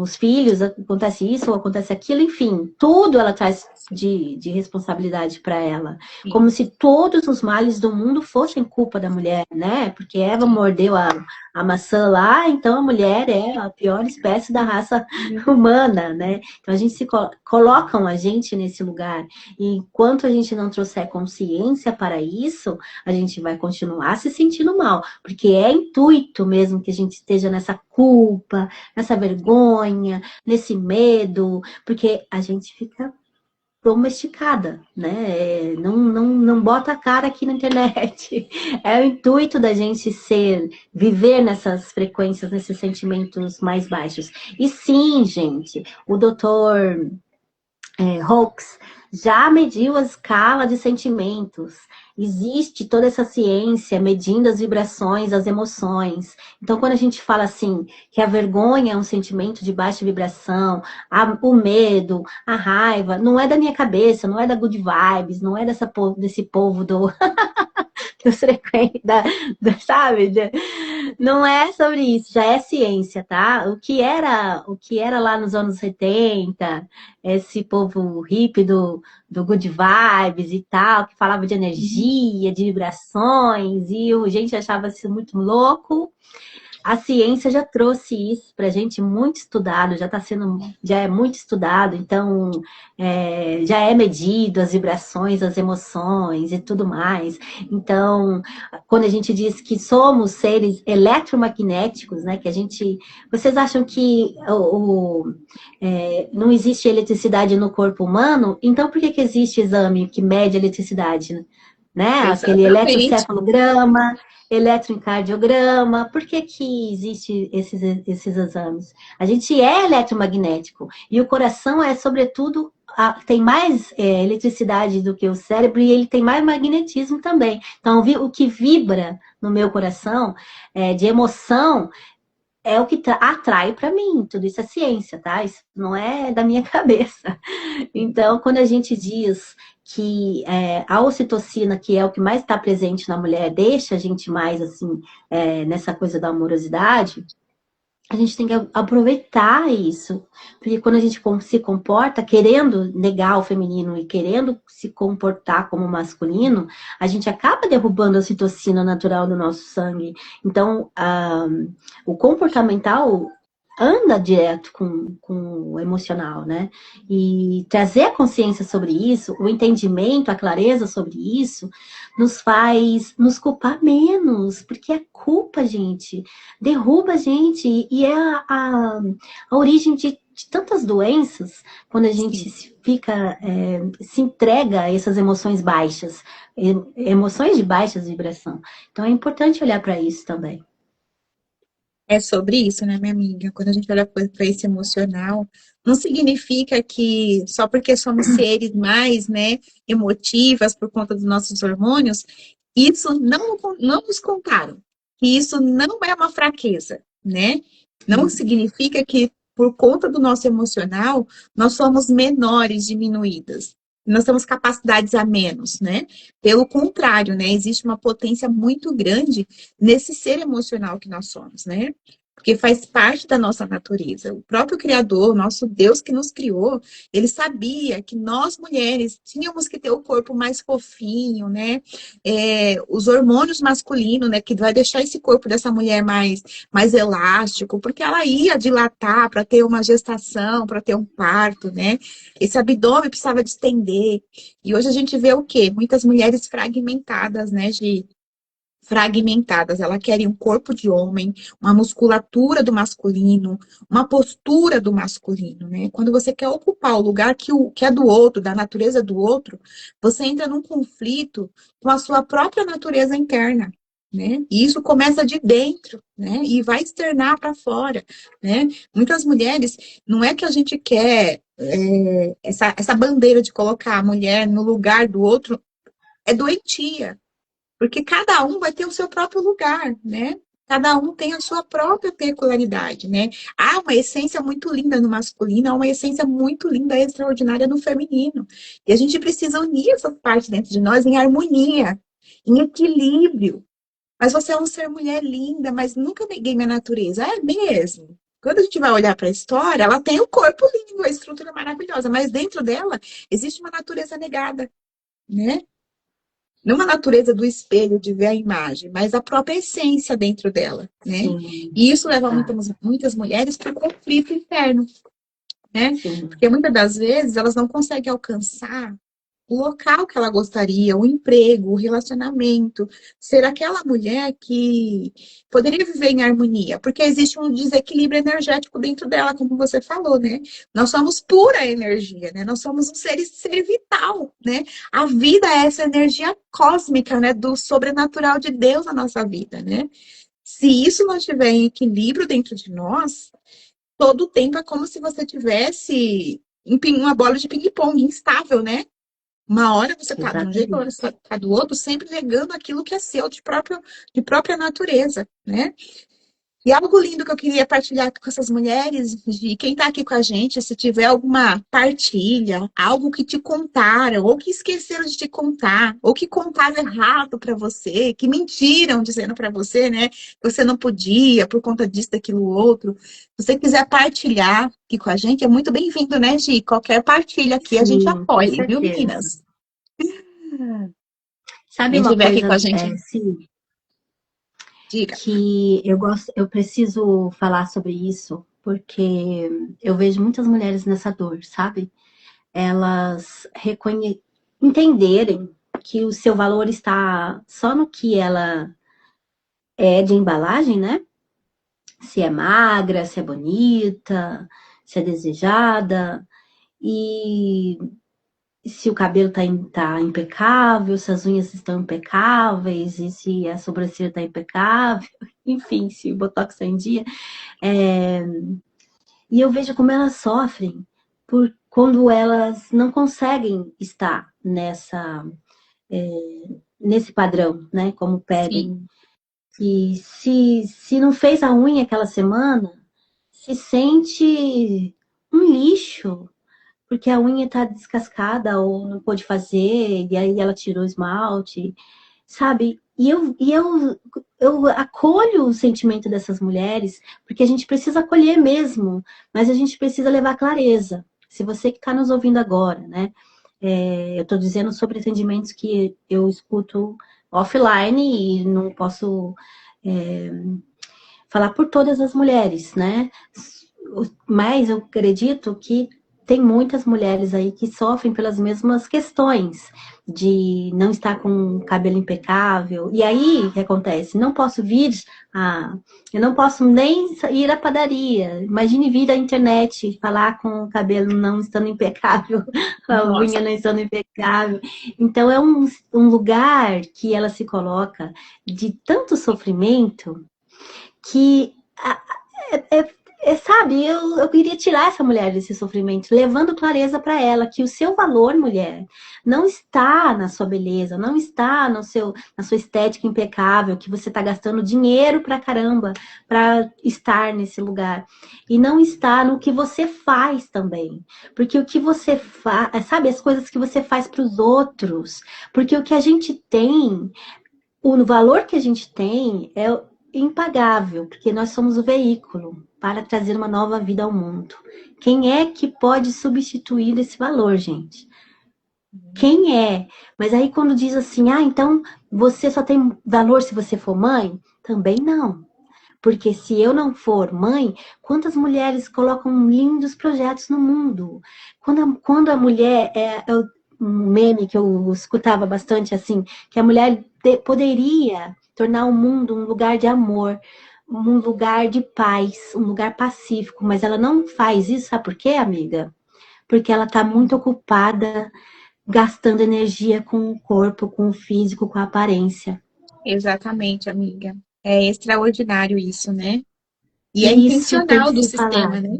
os filhos acontece isso ou acontece aquilo, enfim, tudo ela traz de responsabilidade para ela. Sim. Como se todos os males do mundo fossem culpa da mulher, né? Porque Eva mordeu a maçã lá, então a mulher é a pior espécie da raça humana, né? Então a gente colocam a gente nesse lugar. E enquanto a gente não trouxer consciência para isso, a gente vai continuar se sentindo mal, porque é intuito mesmo que a gente esteja nessa culpa, nessa vergonha, nesse medo, porque a gente fica domesticada, né? Não bota a cara aqui na internet. É o intuito da gente viver nessas frequências, nesses sentimentos mais baixos. E sim, gente, o doutor Hawkes já mediu a escala de sentimentos. Existe toda essa ciência medindo as vibrações, as emoções. Então, quando a gente fala assim, que a vergonha é um sentimento de baixa vibração, o medo, a raiva, não é da minha cabeça, não é da good vibes, não é desse povo que frequenta, sabe? Não é sobre isso, já é ciência, tá? O que era lá nos anos 70, esse povo hippie do good vibes e tal, que falava de energia, de vibrações, e a gente achava isso muito louco. A ciência já trouxe isso pra gente muito estudado, já é muito estudado, então já é medido as vibrações, as emoções e tudo mais. Então, quando a gente diz que somos seres eletromagnéticos, né, vocês acham que não existe eletricidade no corpo humano? Então, por que existe exame que mede a eletricidade, né? Aquele eletrocefalograma, eletrocardiograma, por que existe esses exames? A gente é eletromagnético e o coração é, sobretudo, tem mais eletricidade do que o cérebro e ele tem mais magnetismo também. Então, o que vibra no meu coração de emoção é o que atrai para mim. Tudo isso é ciência, tá? Isso não é da minha cabeça. Então, quando a gente diz que a ocitocina, que é o que mais está presente na mulher, deixa a gente mais assim, nessa coisa da amorosidade, a gente tem que aproveitar isso. Porque quando a gente se comporta querendo negar o feminino e querendo se comportar como masculino, a gente acaba derrubando a ocitocina natural do nosso sangue. Então, o comportamental anda direto com o emocional, né? E trazer a consciência sobre isso, o entendimento, a clareza sobre isso, nos faz nos culpar menos, porque a culpa, gente, derruba a gente e é a origem de tantas doenças, quando a gente se entrega a essas emoções baixas, emoções de baixa vibração. Então é importante olhar para isso também. É sobre isso, né, minha amiga? Quando a gente olha para esse emocional, não significa que só porque somos seres mais, né, emotivas por conta dos nossos hormônios, isso não nos contaram. Que isso não é uma fraqueza, né? Não significa que por conta do nosso emocional, nós somos menores, diminuídas. nós temos capacidades a menos, né? Pelo contrário, né? Existe uma potência muito grande nesse ser emocional que nós somos, né? Porque faz parte da nossa natureza. O próprio Criador, nosso Deus que nos criou, ele sabia que nós mulheres tínhamos que ter o corpo mais fofinho, né? Os hormônios masculinos, né? Que vai deixar esse corpo dessa mulher mais elástico, porque ela ia dilatar para ter uma gestação, para ter um parto, né? Esse abdômen precisava distender. E hoje a gente vê o quê? Muitas mulheres fragmentadas, né? Fragmentadas, ela quer um corpo de homem, uma musculatura do masculino, uma postura do masculino, né? Quando você quer ocupar o lugar que é do outro, da natureza do outro, você entra num conflito com a sua própria natureza interna, né? E isso começa de dentro, né? E vai externar para fora, né? Muitas mulheres, não é que a gente quer essa bandeira de colocar a mulher no lugar do outro, é doentia. Porque cada um vai ter o seu próprio lugar, né? Cada um tem a sua própria peculiaridade, né? Há uma essência muito linda no masculino, há uma essência muito linda e extraordinária no feminino. E a gente precisa unir essas partes dentro de nós em harmonia, em equilíbrio. Mas você é um ser mulher linda, mas nunca neguei minha natureza. É mesmo. Quando a gente vai olhar para a história, ela tem o corpo lindo, a estrutura maravilhosa, mas dentro dela existe uma natureza negada, né? Não a natureza do espelho de ver a imagem, mas a própria essência dentro dela, né? Sim. E isso leva muitas mulheres para o conflito interno, né? Sim. Porque muitas das vezes elas não conseguem alcançar o local que ela gostaria, o emprego, o relacionamento, ser aquela mulher que poderia viver em harmonia, porque existe um desequilíbrio energético dentro dela, como você falou, né? Nós somos pura energia, né? Nós somos um ser vital, né? A vida é essa energia cósmica, né? Do sobrenatural de Deus na nossa vida, né? Se isso não estiver em equilíbrio dentro de nós, todo o tempo é como se você tivesse uma bola de ping-pong instável, né? Uma hora você está de um jeito, outra hora você está do outro, sempre negando aquilo que é seu, de própria natureza, né? E algo lindo que eu queria partilhar com essas mulheres, de quem está aqui com a gente, se tiver alguma partilha, algo que te contaram, ou que esqueceram de te contar, ou que contaram errado para você, que mentiram dizendo para você, né, que você não podia por conta disso, daquilo, outro. Se você quiser partilhar aqui com a gente, é muito bem-vindo, né, Gi? Qualquer partilha aqui a gente apoia, viu, meninas? Sabe quem uma estiver aqui coisa, com a gente, diga. Que eu preciso falar sobre isso, porque eu vejo muitas mulheres nessa dor, sabe? Elas entenderem que o seu valor está só no que ela é de embalagem, né? Se é magra, se é bonita, se é desejada, e se o cabelo tá impecável, se as unhas estão impecáveis, e se a sobrancelha está impecável, enfim, se o botox está em dia. E eu vejo como elas sofrem quando elas não conseguem estar nesse padrão, né? Como pedem. Sim. E se não fez a unha aquela semana, se sente um lixo, porque a unha tá descascada ou não pôde fazer, e aí ela tirou o esmalte, sabe? Eu acolho o sentimento dessas mulheres, porque a gente precisa acolher mesmo, mas a gente precisa levar clareza. Se você que está nos ouvindo agora, né? Eu estou dizendo sobre atendimentos que eu escuto offline e não posso falar por todas as mulheres, né? Mas eu acredito que tem muitas mulheres aí que sofrem pelas mesmas questões de não estar com o cabelo impecável. E aí, o que acontece? Eu não posso nem ir à padaria. Imagine vir à internet e falar com o cabelo não estando impecável, a unha não estando impecável. Então, é um lugar que ela se coloca de tanto sofrimento que Sabe, eu queria tirar essa mulher desse sofrimento, levando clareza para ela que o seu valor, mulher, não está na sua beleza, não está na sua estética impecável, que você está gastando dinheiro pra caramba para estar nesse lugar. E não está no que você faz também. Porque o que você faz, sabe, as coisas que você faz para os outros. Porque o que a gente tem, o valor que a gente tem é impagável, porque nós somos o veículo para trazer uma nova vida ao mundo. Quem é que pode substituir esse valor, gente? Quem é? Mas aí quando diz assim, então você só tem valor se você for mãe? Também não. Porque se eu não for mãe, quantas mulheres colocam lindos projetos no mundo? Quando a mulher, um meme que eu escutava bastante assim, que a mulher poderia tornar o mundo um lugar de amor, um lugar de paz, um lugar pacífico, mas ela não faz isso, sabe por quê, amiga? Porque ela está muito ocupada gastando energia com o corpo, com o físico, com a aparência. Exatamente, amiga. É extraordinário isso, né? E é Isso tem intencional que do se falar. sistema, né?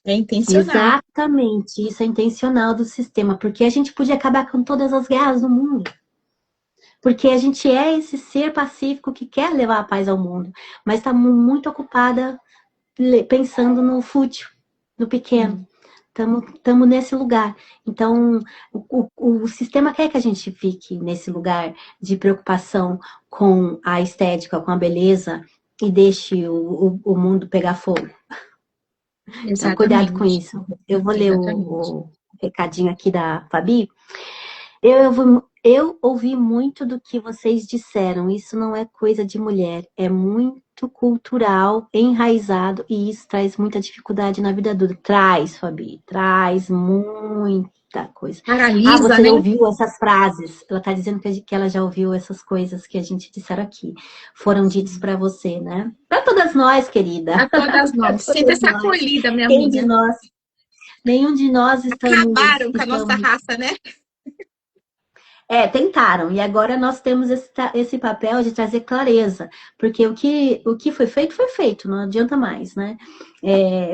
É intencional. Exatamente, isso é intencional do sistema, porque a gente podia acabar com todas as guerras do mundo. Porque a gente é esse ser pacífico que quer levar a paz ao mundo, mas está muito ocupada pensando no fútil, no pequeno. Estamos nesse lugar. Então, o sistema quer que a gente fique nesse lugar de preocupação com a estética, com a beleza, e deixe o mundo pegar fogo. Então, cuidado com Exatamente. isso. Eu vou ler Exatamente. o recadinho aqui da Fabi. Eu ouvi muito do que vocês disseram. Isso não é coisa de mulher, é muito cultural, enraizado, e isso traz muita dificuldade na vida adulta. Traz, Fabi, traz muita coisa. Paralisa, Você né? ouviu essas frases? Ela está dizendo que ela já ouviu essas coisas que a gente disseram aqui. Foram ditas para você, né? Para todas nós, querida. A todas Para nós. Sinta todas essa nós. acolhida, minha Quem de amiga. nós? Nenhum de nós Acabaram com a nossa raça, né? tentaram, e agora nós temos esse papel de trazer clareza, porque o que foi feito, não adianta mais, né?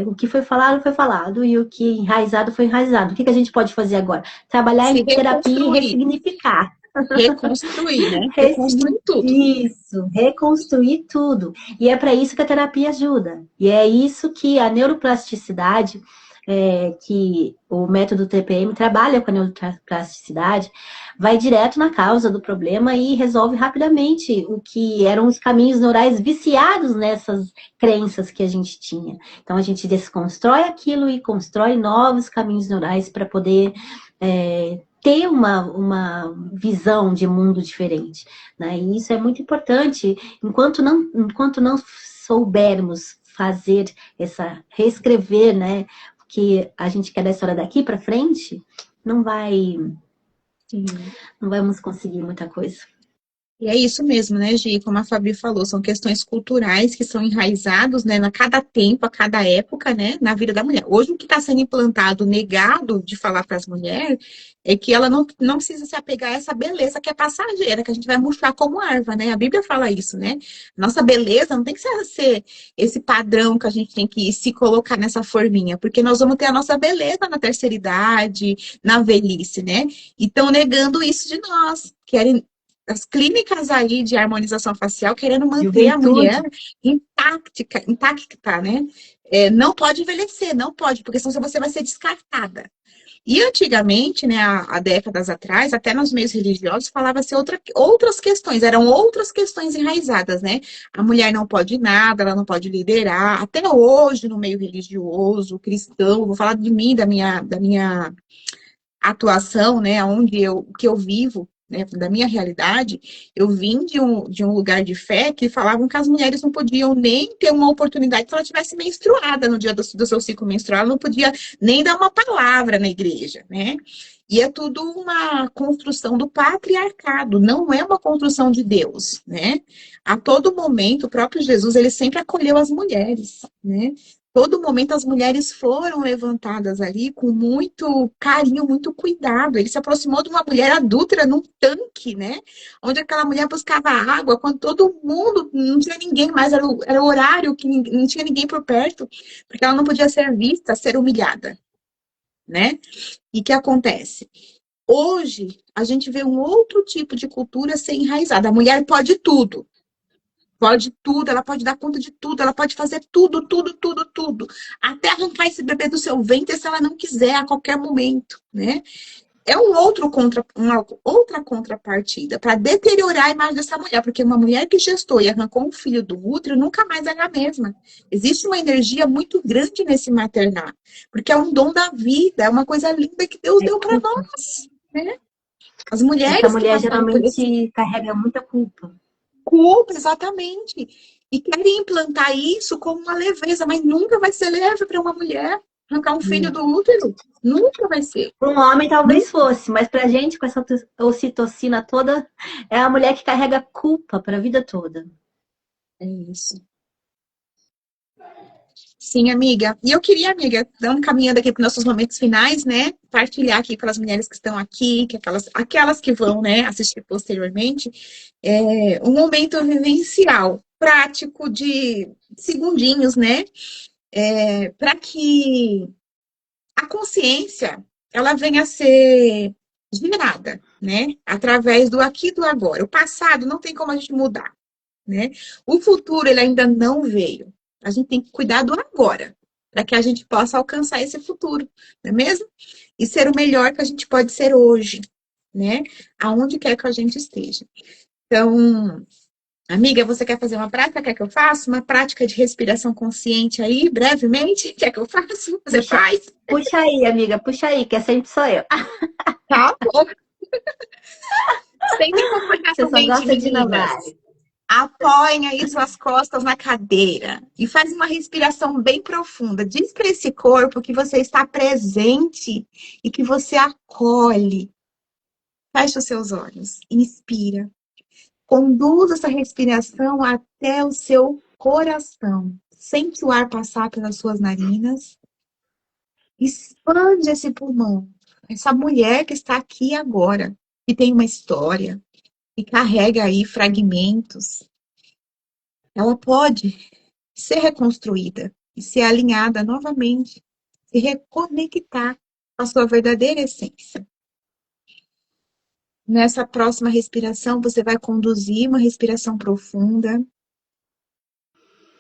O que foi falado, e o que enraizado foi enraizado. O que a gente pode fazer agora? Trabalhar Se em terapia e reconstruir. ressignificar. Reconstruir, né? Reconstruir tudo. Isso, reconstruir tudo. E é para isso que a terapia ajuda. E é isso que a neuroplasticidade, que o método TPM trabalha com a neuroplasticidade, vai direto na causa do problema e resolve rapidamente o que eram os caminhos neurais viciados nessas crenças que a gente tinha. Então a gente desconstrói aquilo e constrói novos caminhos neurais para poder ter uma visão de mundo diferente, né? E isso é muito importante. Enquanto não soubermos fazer reescrever, né, o que a gente quer da história daqui para frente, não vamos conseguir muita coisa. E é isso mesmo, né, Gi? Como a Fabi falou, são questões culturais que são enraizados, né, a cada tempo, a cada época, né, na vida da mulher. Hoje, o que está sendo implantado, negado de falar para as mulheres, é que ela não precisa se apegar a essa beleza que é passageira, que a gente vai murchar como erva, né? A Bíblia fala isso, né? Nossa beleza não tem que ser esse padrão que a gente tem que se colocar nessa forminha, porque nós vamos ter a nossa beleza na terceira idade, na velhice, né? E estão negando isso de nós, querem as clínicas aí de harmonização facial querendo manter a mulher intacta, né? Não pode envelhecer, não pode, porque senão você vai ser descartada. E antigamente, né, há décadas atrás, até nos meios religiosos, falava-se outras questões, eram outras questões enraizadas, né? A mulher não pode nada, ela não pode liderar. Até hoje, no meio religioso, cristão, vou falar de mim, da minha atuação, né, que eu vivo, né, da minha realidade, eu vim de um lugar de fé que falavam que as mulheres não podiam nem ter uma oportunidade se ela tivesse menstruada no dia do seu ciclo menstrual, ela não podia nem dar uma palavra na igreja, né? E é tudo uma construção do patriarcado, não é uma construção de Deus, né? A todo momento, o próprio Jesus, ele sempre acolheu as mulheres, né? todo momento as mulheres foram levantadas ali com muito carinho, muito cuidado. Ele se aproximou de uma mulher adúltera num tanque, né? Onde aquela mulher buscava água, quando todo mundo, não tinha ninguém mais, era o horário que não tinha ninguém por perto, porque ela não podia ser vista, ser humilhada, né? E o que acontece? Hoje, a gente vê um outro tipo de cultura ser enraizada. A mulher pode tudo. Pode tudo, ela pode dar conta de tudo, ela pode fazer tudo, tudo, tudo, tudo. Até arrancar esse bebê do seu ventre se ela não quiser, a qualquer momento, né? É uma outra contrapartida para deteriorar a imagem dessa mulher, porque uma mulher que gestou e arrancou um filho do útero nunca mais é a mesma. Existe uma energia muito grande nesse maternar, porque é um dom da vida, é uma coisa linda que Deus deu para nós, né? As Essa mulheres que mulher passaram por esse geralmente carrega muita culpa. culpa, exatamente. E querem implantar isso como uma leveza, mas nunca vai ser leve para uma mulher arrancar um filho do útero. Nunca vai ser. Para um homem talvez Nunca. fosse, mas pra gente, com essa ocitocina toda, é a mulher que carrega culpa para a vida toda. É isso. Sim, amiga. E eu queria, amiga, dando caminhando aqui para os nossos momentos finais, né? Partilhar aqui com as mulheres que estão aqui, que aquelas que vão, né, assistir posteriormente, um momento vivencial, prático de segundinhos, né? Para que a consciência ela venha a ser gerada, né? Através do aqui e do agora. O passado não tem como a gente mudar, né? O futuro ele ainda não veio. A gente tem que cuidar do agora, para que a gente possa alcançar esse futuro, não é mesmo? E ser o melhor que a gente pode ser hoje, né? Aonde quer que a gente esteja. Então, amiga, você quer fazer uma prática? Quer que eu faça? Uma prática de respiração consciente aí, brevemente? Quer que eu faça? Você faz? Puxa aí, amiga, puxa aí, que sempre sou eu. Tá bom. Sentem Você só confortavelmente, gosta de meninas. namorar. Apoiem aí suas costas na cadeira e faz uma respiração bem profunda. Diz para esse corpo que você está presente e que você acolhe. Feche os seus olhos. Inspira. Conduza essa respiração até o seu coração. Sente o ar passar pelas suas narinas. Expande esse pulmão. Essa mulher que está aqui agora, que tem uma história, que carrega aí fragmentos, ela pode ser reconstruída e ser alinhada novamente, se reconectar com a sua verdadeira essência. Nessa próxima respiração, você vai conduzir uma respiração profunda,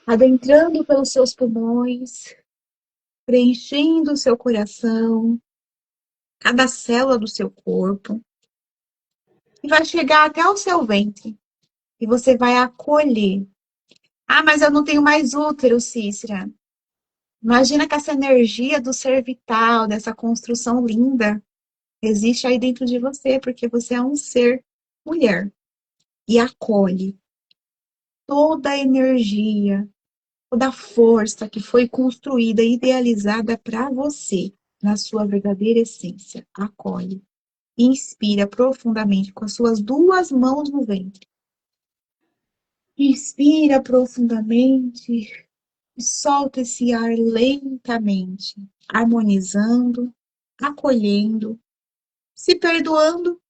adentrando pelos seus pulmões, preenchendo o seu coração, cada célula do seu corpo, e vai chegar até o seu ventre. E você vai acolher. Ah, mas eu não tenho mais útero, Cícera. Imagina que essa energia do ser vital, dessa construção linda, existe aí dentro de você, porque você é um ser mulher. E acolhe toda a energia, toda a força que foi construída, idealizada para você, na sua verdadeira essência. Acolhe. Inspira profundamente com as suas duas mãos no ventre. Inspira profundamente e solta esse ar lentamente, harmonizando, acolhendo, se perdoando,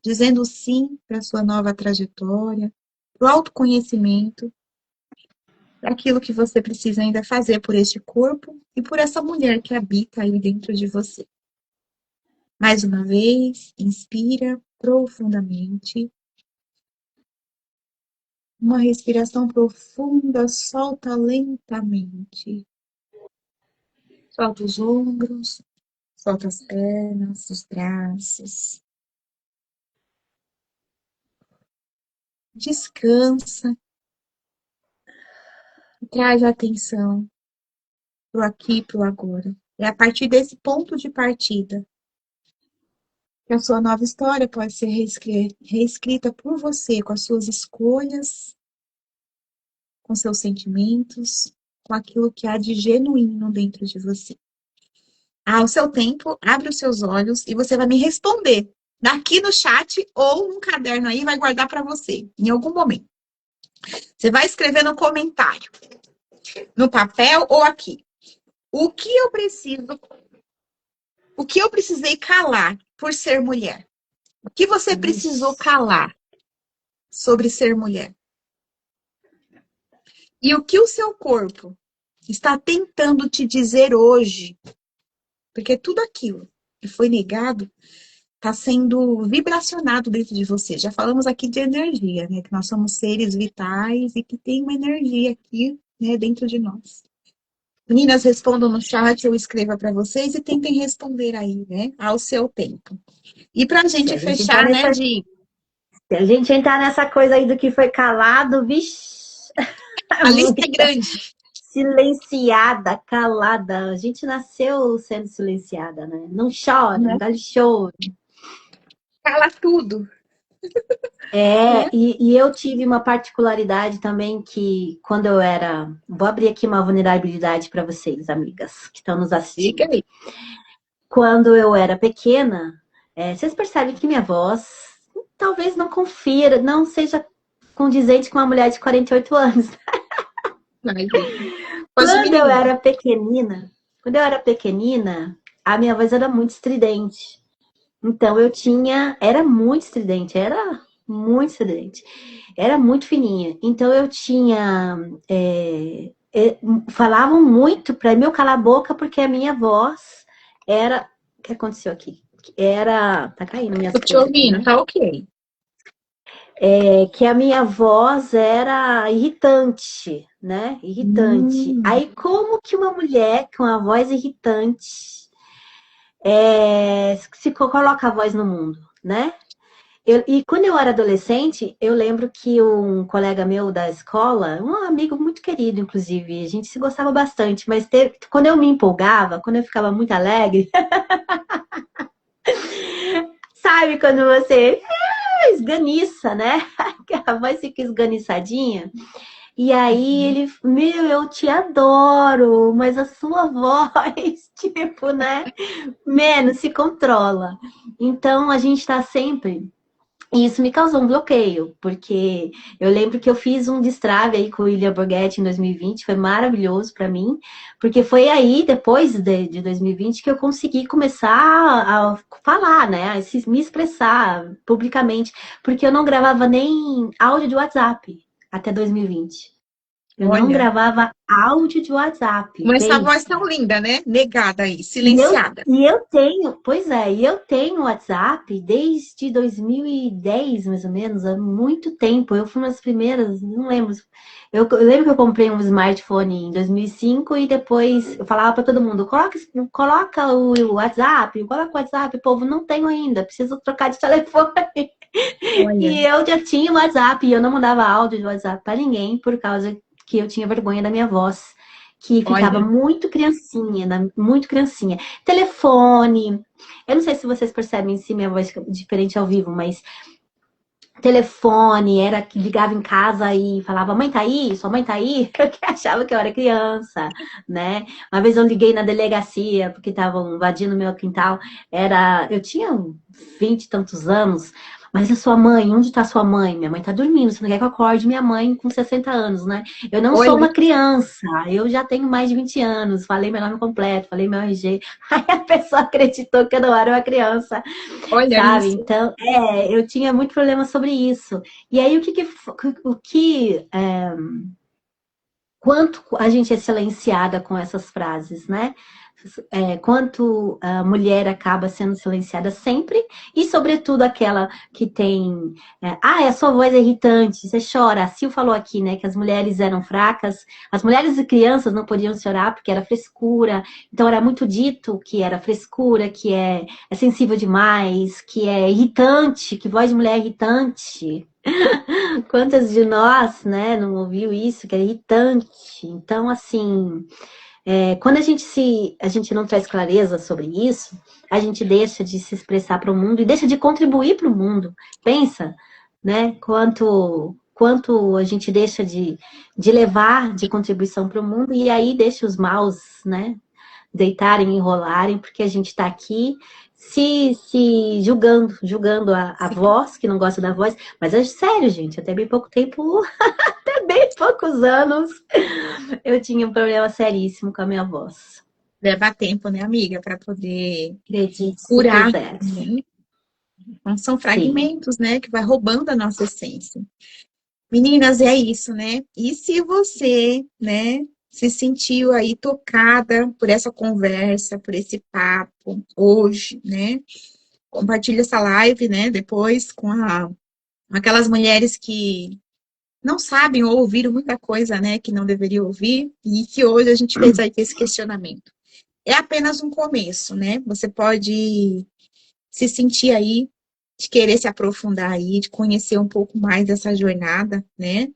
dizendo sim para a sua nova trajetória, para o autoconhecimento, para aquilo que você precisa ainda fazer por este corpo e por essa mulher que habita aí dentro de você. Mais uma vez, inspira profundamente. Uma respiração profunda, solta lentamente. Solta os ombros, solta as pernas, os braços. Descansa. Traz a atenção pro aqui e pro agora. É a partir desse ponto de partida que a sua nova história pode ser reescrita por você, com as suas escolhas, com seus sentimentos, com aquilo que há de genuíno dentro de você. Ao seu tempo, abre os seus olhos e você vai me responder daqui no chat ou um caderno aí, vai guardar para você, em algum momento. Você vai escrever no comentário. no papel ou aqui. O que eu precisei calar por ser mulher? O que você precisou calar sobre ser mulher? E o que o seu corpo está tentando te dizer hoje? Porque tudo aquilo que foi negado está sendo vibracionado dentro de você. Já falamos aqui de energia, né? Que nós somos seres vitais e que tem uma energia aqui, né, dentro de nós. Meninas, respondam no chat, eu escreva para vocês e tentem responder aí, né, ao seu tempo. E para a gente fechar, né, de... Se a gente entrar nessa coisa aí do que foi calado, vixi... A lista é grande. Silenciada, calada. A gente nasceu sendo silenciada, né? Não chora, não dá choro. Cala tudo. E eu tive uma particularidade também que quando eu era... Vou abrir aqui uma vulnerabilidade para vocês, amigas, que estão nos assistindo. Fica aí. Quando eu era pequena, vocês percebem que minha voz talvez não confira, não seja condizente com uma mulher de 48 anos. Quando eu era pequenina, a minha voz era muito estridente. Então era muito estridente, era muito fininha. Então eu tinha, falavam muito para mim eu calar a boca porque a minha voz era, o que aconteceu aqui? Tá caindo minhas coisas. Tô te ouvindo, né? Tá ok. Que a minha voz era irritante, né? Irritante. Aí, como que uma mulher com a voz irritante se coloca a voz no mundo, né? E quando eu era adolescente, eu lembro que um colega meu da escola, um amigo muito querido, inclusive, a gente se gostava bastante, mas quando eu me empolgava, quando eu ficava muito alegre, sabe quando você esganiça, né? A voz fica esganiçadinha. E aí ele, eu te adoro, mas a sua voz, tipo, né? Menos se controla. Então a gente tá sempre... E isso me causou um bloqueio, porque eu lembro que eu fiz um destrave aí com o William Borghetti em 2020, foi maravilhoso para mim, porque foi aí, depois de 2020, que eu consegui começar a falar, né, a me expressar publicamente, porque eu não gravava nem áudio de WhatsApp até 2020. Eu não gravava áudio de WhatsApp. Mas essa voz tão linda, né? Negada aí, silenciada. E eu tenho WhatsApp desde 2010, mais ou menos, há muito tempo. Eu fui uma das primeiras, não lembro. Eu lembro que eu comprei um smartphone em 2005 e depois eu falava para todo mundo, coloca o WhatsApp, povo, não tenho ainda, preciso trocar de telefone. E eu já tinha o WhatsApp e eu não mandava áudio de WhatsApp para ninguém por causa que eu tinha vergonha da minha voz, que ficava muito criancinha. Telefone, eu não sei se vocês percebem se minha voz fica diferente ao vivo, mas telefone, era que ligava em casa e falava, mãe tá aí? Sua mãe tá aí? Porque achava que eu era criança, né? Uma vez eu liguei na delegacia, porque estavam invadindo meu quintal, eu tinha 20 e tantos anos, mas a sua mãe, onde tá sua mãe? Minha mãe tá dormindo, você não quer que eu acorde minha mãe com 60 anos, né? Eu não sou uma criança, eu já tenho mais de 20 anos, falei meu nome completo, falei meu RG, aí a pessoa acreditou que eu não era uma criança, sabe? Isso. Então, eu tinha muito problema sobre isso. E aí, quanto a gente é silenciada com essas frases, né? Quanto a mulher acaba sendo silenciada sempre, e sobretudo aquela que tem, a sua voz é irritante, você chora. A Sil falou aqui, né, que as mulheres eram fracas, as mulheres e crianças não podiam chorar porque era frescura, então era muito dito que era frescura, que é sensível demais, que é irritante, que voz de mulher é irritante. Quantas de nós, né, não ouviu isso, que é irritante? Então, assim... quando a gente não traz clareza sobre isso, a gente deixa de se expressar para o mundo e deixa de contribuir para o mundo. Pensa, né? Quanto a gente deixa de levar de contribuição para o mundo e aí deixa os maus, né? Deitarem, enrolarem, porque a gente está aqui se julgando a voz, que não gosta da voz. Mas é sério, gente, até bem pouco tempo bem poucos anos, eu tinha um problema seríssimo com a minha voz. Leva tempo, né, amiga, para poder Acredite se curar, quisesse. né? Então, são Sim. fragmentos, né, que vai roubando a nossa essência. Meninas, é isso, né? E se você, né, se sentiu aí tocada por essa conversa, por esse papo hoje, né? Compartilha essa live, né, depois com aquelas mulheres que não sabem ou ouviram muita coisa, né, que não deveriam ouvir e que hoje a gente fez aí esse questionamento. É apenas um começo, né? Você pode se sentir aí, de querer se aprofundar aí, de conhecer um pouco mais dessa jornada, né?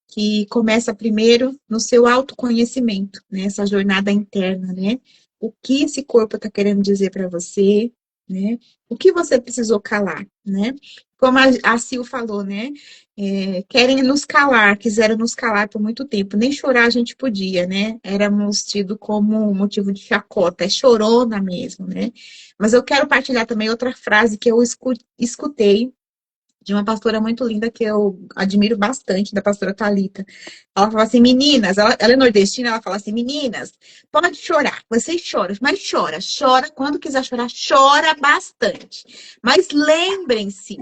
Que começa primeiro no seu autoconhecimento, né? Essa jornada interna, né? O que esse corpo está querendo dizer para você, né? O que você precisou calar, né? Como a Sil falou, né? Querem nos calar, quiseram nos calar por muito tempo. Nem chorar a gente podia, né? Éramos tidos como motivo de chacota, é chorona mesmo, né? Mas eu quero partilhar também outra frase que eu escutei de uma pastora muito linda que eu admiro bastante, da pastora Thalita. Ela fala assim, meninas, ela é nordestina, ela fala assim, meninas, pode chorar, vocês choram, mas chora quando quiser chorar, chora bastante. Mas lembrem-se,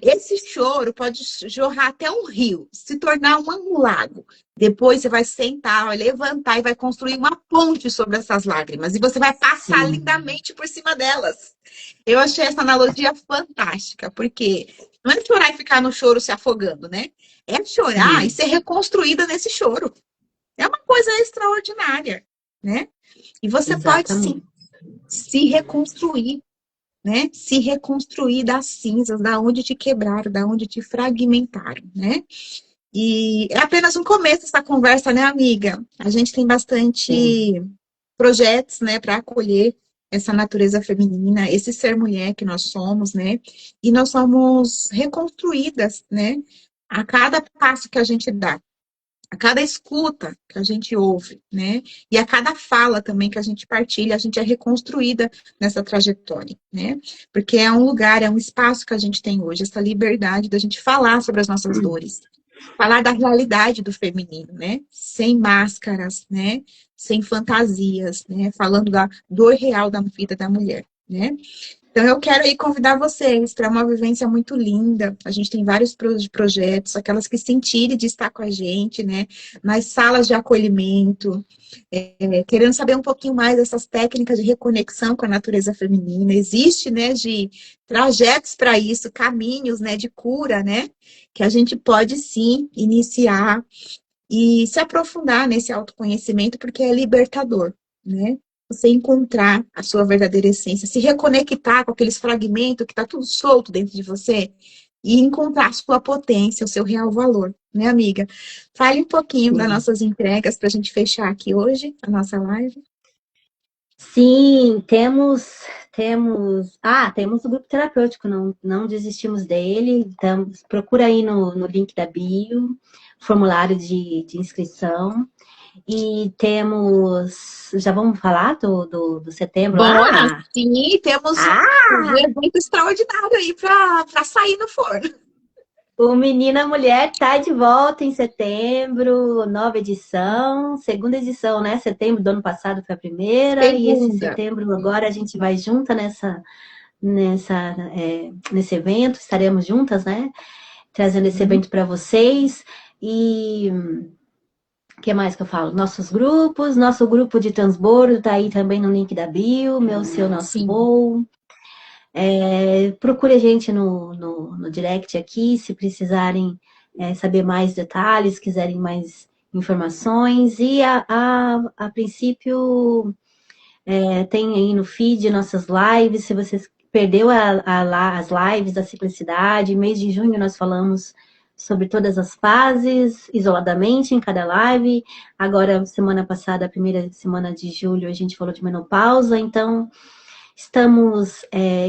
esse choro pode jorrar até um rio, se tornar um lago. Depois você vai sentar, vai levantar e vai construir uma ponte sobre essas lágrimas. E você vai passar Sim. lindamente por cima delas. Eu achei essa analogia fantástica, porque não é chorar e ficar no choro se afogando, né? É chorar e Sim. ser reconstruída nesse choro. É uma coisa extraordinária, né? E você pode sim Exatamente. se reconstruir, né? Se reconstruir das cinzas, da onde te quebraram, da onde te fragmentaram, né? E é apenas um começo essa conversa, né, amiga? A gente tem Sim. bastante projetos, né, para acolher essa natureza feminina, esse ser mulher que nós somos, né? E nós somos reconstruídas, né? A cada passo que a gente dá, a cada escuta que a gente ouve, né? E a cada fala também que a gente partilha, a gente é reconstruída nessa trajetória, né? Porque é um lugar, é um espaço que a gente tem hoje, essa liberdade da gente falar sobre as nossas dores, falar da realidade do feminino, né? Sem máscaras, né? Sem fantasias, né? Falando da dor real da vida da mulher, né? Então, eu quero aí convidar vocês para uma vivência muito linda. A gente tem vários projetos, aquelas que sentirem de estar com a gente, né? Nas salas de acolhimento, querendo saber um pouquinho mais dessas técnicas de reconexão com a natureza feminina. Existe, né, de trajetos para isso, caminhos, né, de cura, né? Que a gente pode sim iniciar e se aprofundar nesse autoconhecimento, porque é libertador, né? Você encontrar a sua verdadeira essência, se reconectar com aqueles fragmentos que está tudo solto dentro de você e encontrar a sua potência, o seu real valor, né, amiga? Fale um pouquinho das Sim. nossas entregas para a gente fechar aqui hoje a nossa live. Sim, temos o grupo terapêutico, não desistimos dele. Então, procura aí no link da bio, formulário de inscrição. E temos, já vamos falar do setembro Bora! lá? Sim, temos um Ah! evento extraordinário aí para sair no forno. O Menina Mulher tá de volta em setembro, nova edição, segunda edição, né? Setembro do ano passado foi a primeira, e esse Segunda. setembro agora a gente vai junta nesse evento, estaremos juntas, né? Trazendo esse Sim. evento para vocês. E o que mais que eu falo? Nossos grupos, nosso grupo de transbordo tá aí também no link da bio, meu, seu, nosso Sim. voo. Procure a gente no direct aqui, se precisarem saber mais detalhes, quiserem mais informações. E a princípio tem aí no feed nossas lives. Se você perdeu as lives da simplicidade, mês de junho nós falamos sobre todas as fases, isoladamente em cada live. Agora, semana passada, a primeira semana de julho, a gente falou de menopausa, então estamos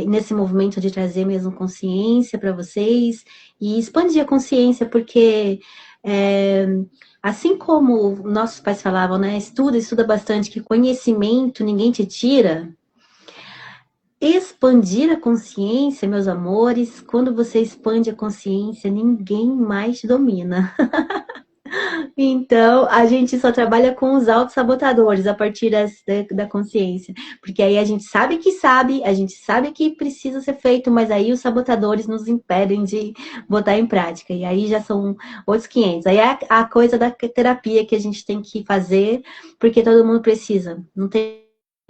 nesse movimento de trazer mesmo consciência para vocês e expandir a consciência, porque assim como nossos pais falavam, né? Estuda bastante, que conhecimento ninguém te tira. Expandir a consciência, meus amores, quando você expande a consciência, ninguém mais te domina. Então, a gente só trabalha com os autossabotadores a partir da consciência. Porque aí a gente sabe, a gente sabe que precisa ser feito, mas aí os sabotadores nos impedem de botar em prática. E aí já são outros 500. Aí é a coisa da terapia que a gente tem que fazer, porque todo mundo precisa. Não tem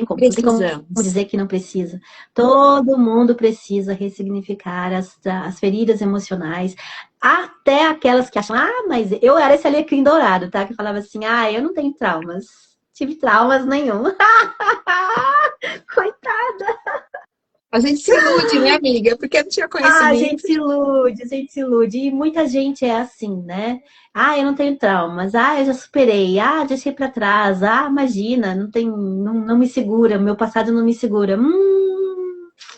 como Precisamos. dizer que não precisa. Todo mundo precisa ressignificar as feridas emocionais, até aquelas que acham, mas eu era esse alecrim dourado, tá? Que falava assim, eu não tenho traumas. Tive traumas nenhum. Coitada. A gente se ilude, né, amiga? Porque não tinha A conhecimento. gente se ilude, a gente se ilude. E muita gente é assim, né? Eu não tenho traumas. Eu já superei. Deixei pra trás. Imagina, não me segura. Meu passado não me segura.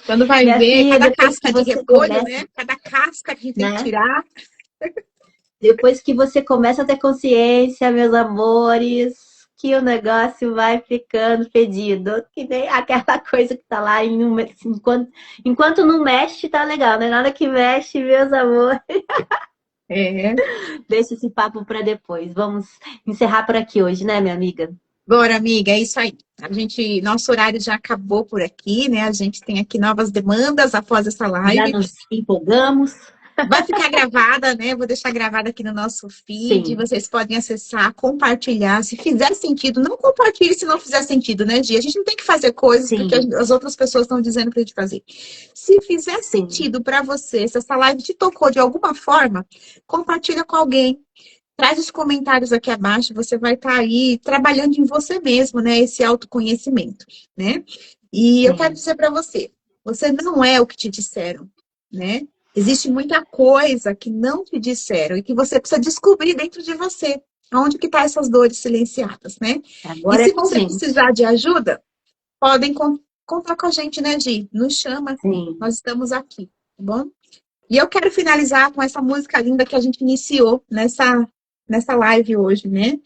Quando vai Minha ver, filha, cada depois que casca de você repolho, começa, né? Cada casca que a gente tem que né? tirar. Depois que você começa a ter consciência, meus amores, que o negócio vai ficando fedido. Que nem aquela coisa que tá lá enquanto não mexe, tá legal, não é nada que mexe, meus amores. É. Deixa esse papo para depois. Vamos encerrar por aqui hoje, né, minha amiga? Bora, amiga, é isso aí. Nosso horário já acabou por aqui, né? A gente tem aqui novas demandas após essa Já live. nos empolgamos. Vai ficar gravada, né? Vou deixar gravada aqui no nosso feed. Sim, Vocês podem acessar, compartilhar. Se fizer sentido, não compartilhe se não fizer sentido, né, Gia? A gente não tem que fazer coisas porque sim, as outras pessoas estão dizendo pra gente fazer. Se fizer sim, sentido para você, se essa live te tocou de alguma forma, compartilha com alguém. Traz os comentários aqui abaixo, você vai estar aí trabalhando em você mesmo, né? Esse autoconhecimento, né? E eu quero sim, dizer para você, você não é o que te disseram, né? Existe muita coisa que não te disseram e que você precisa descobrir dentro de você. Onde que tá essas dores silenciadas, né? E agora é se com a você gente. precisar de ajuda, podem contar com a gente, né, Gi? Nos chama, Sim. nós estamos aqui, tá bom? E eu quero finalizar com essa música linda que a gente iniciou nessa live hoje, né?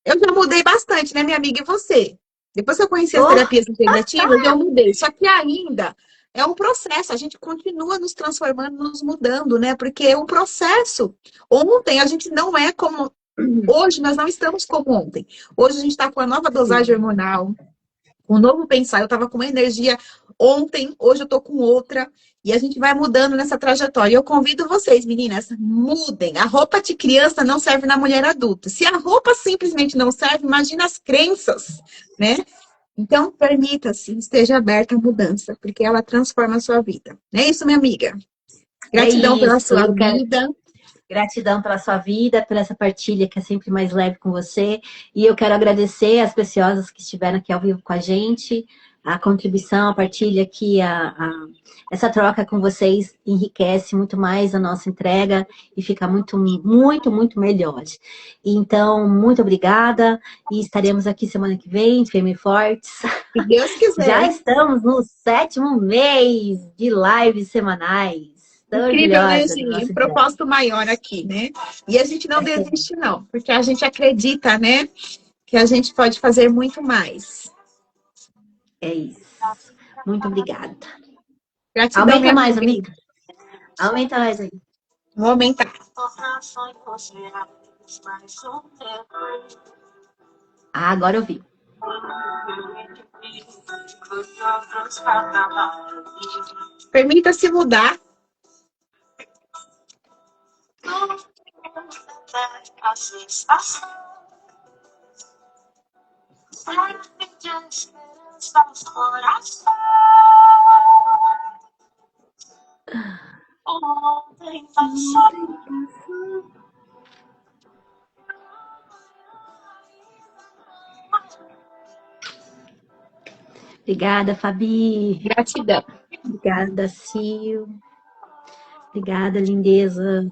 Eu já mudei bastante, né, minha amiga? E você? Depois que eu conheci as Oh, terapias integrativas, eu mudei. Só que ainda é um processo, a gente continua nos transformando, nos mudando, né? Porque é um processo. Ontem a gente não é como. Hoje nós não estamos como ontem. Hoje a gente está com a nova dosagem sim. hormonal, um novo pensar. Eu estava com uma energia ontem, hoje eu estou com outra. E a gente vai mudando nessa trajetória. Eu convido vocês, meninas, mudem. A roupa de criança não serve na mulher adulta. Se a roupa simplesmente não serve, imagina as crenças, né? Então, permita-se, esteja aberta à mudança, porque ela transforma a sua vida. É isso, minha amiga. É Gratidão pela isso. sua Eu quero vida. gratidão pela sua vida, por essa partilha que é sempre mais leve com você. E eu quero agradecer as preciosas que estiveram aqui ao vivo com a gente. A contribuição, a partilha aqui, essa troca com vocês enriquece muito mais a nossa entrega e fica muito, muito, muito melhor. Então, muito obrigada e estaremos aqui semana que vem, firme e fortes. Se Deus Já quiser. estamos no 7º mês de lives semanais. Tão Incrível, né, orgulhosa da Gi? Um nossa entrega. propósito maior aqui, né? E a gente não desiste, não, porque a gente acredita, né, que a gente pode fazer muito mais. É isso. Muito obrigada. Gratidão, Aumenta minha mais, amiga. amiga. Aumenta mais aí. Vou aumentar. Agora eu vi. Permita-se mudar. Obrigada, Fabi. Gratidão. Obrigada, Sil. Obrigada, lindezas.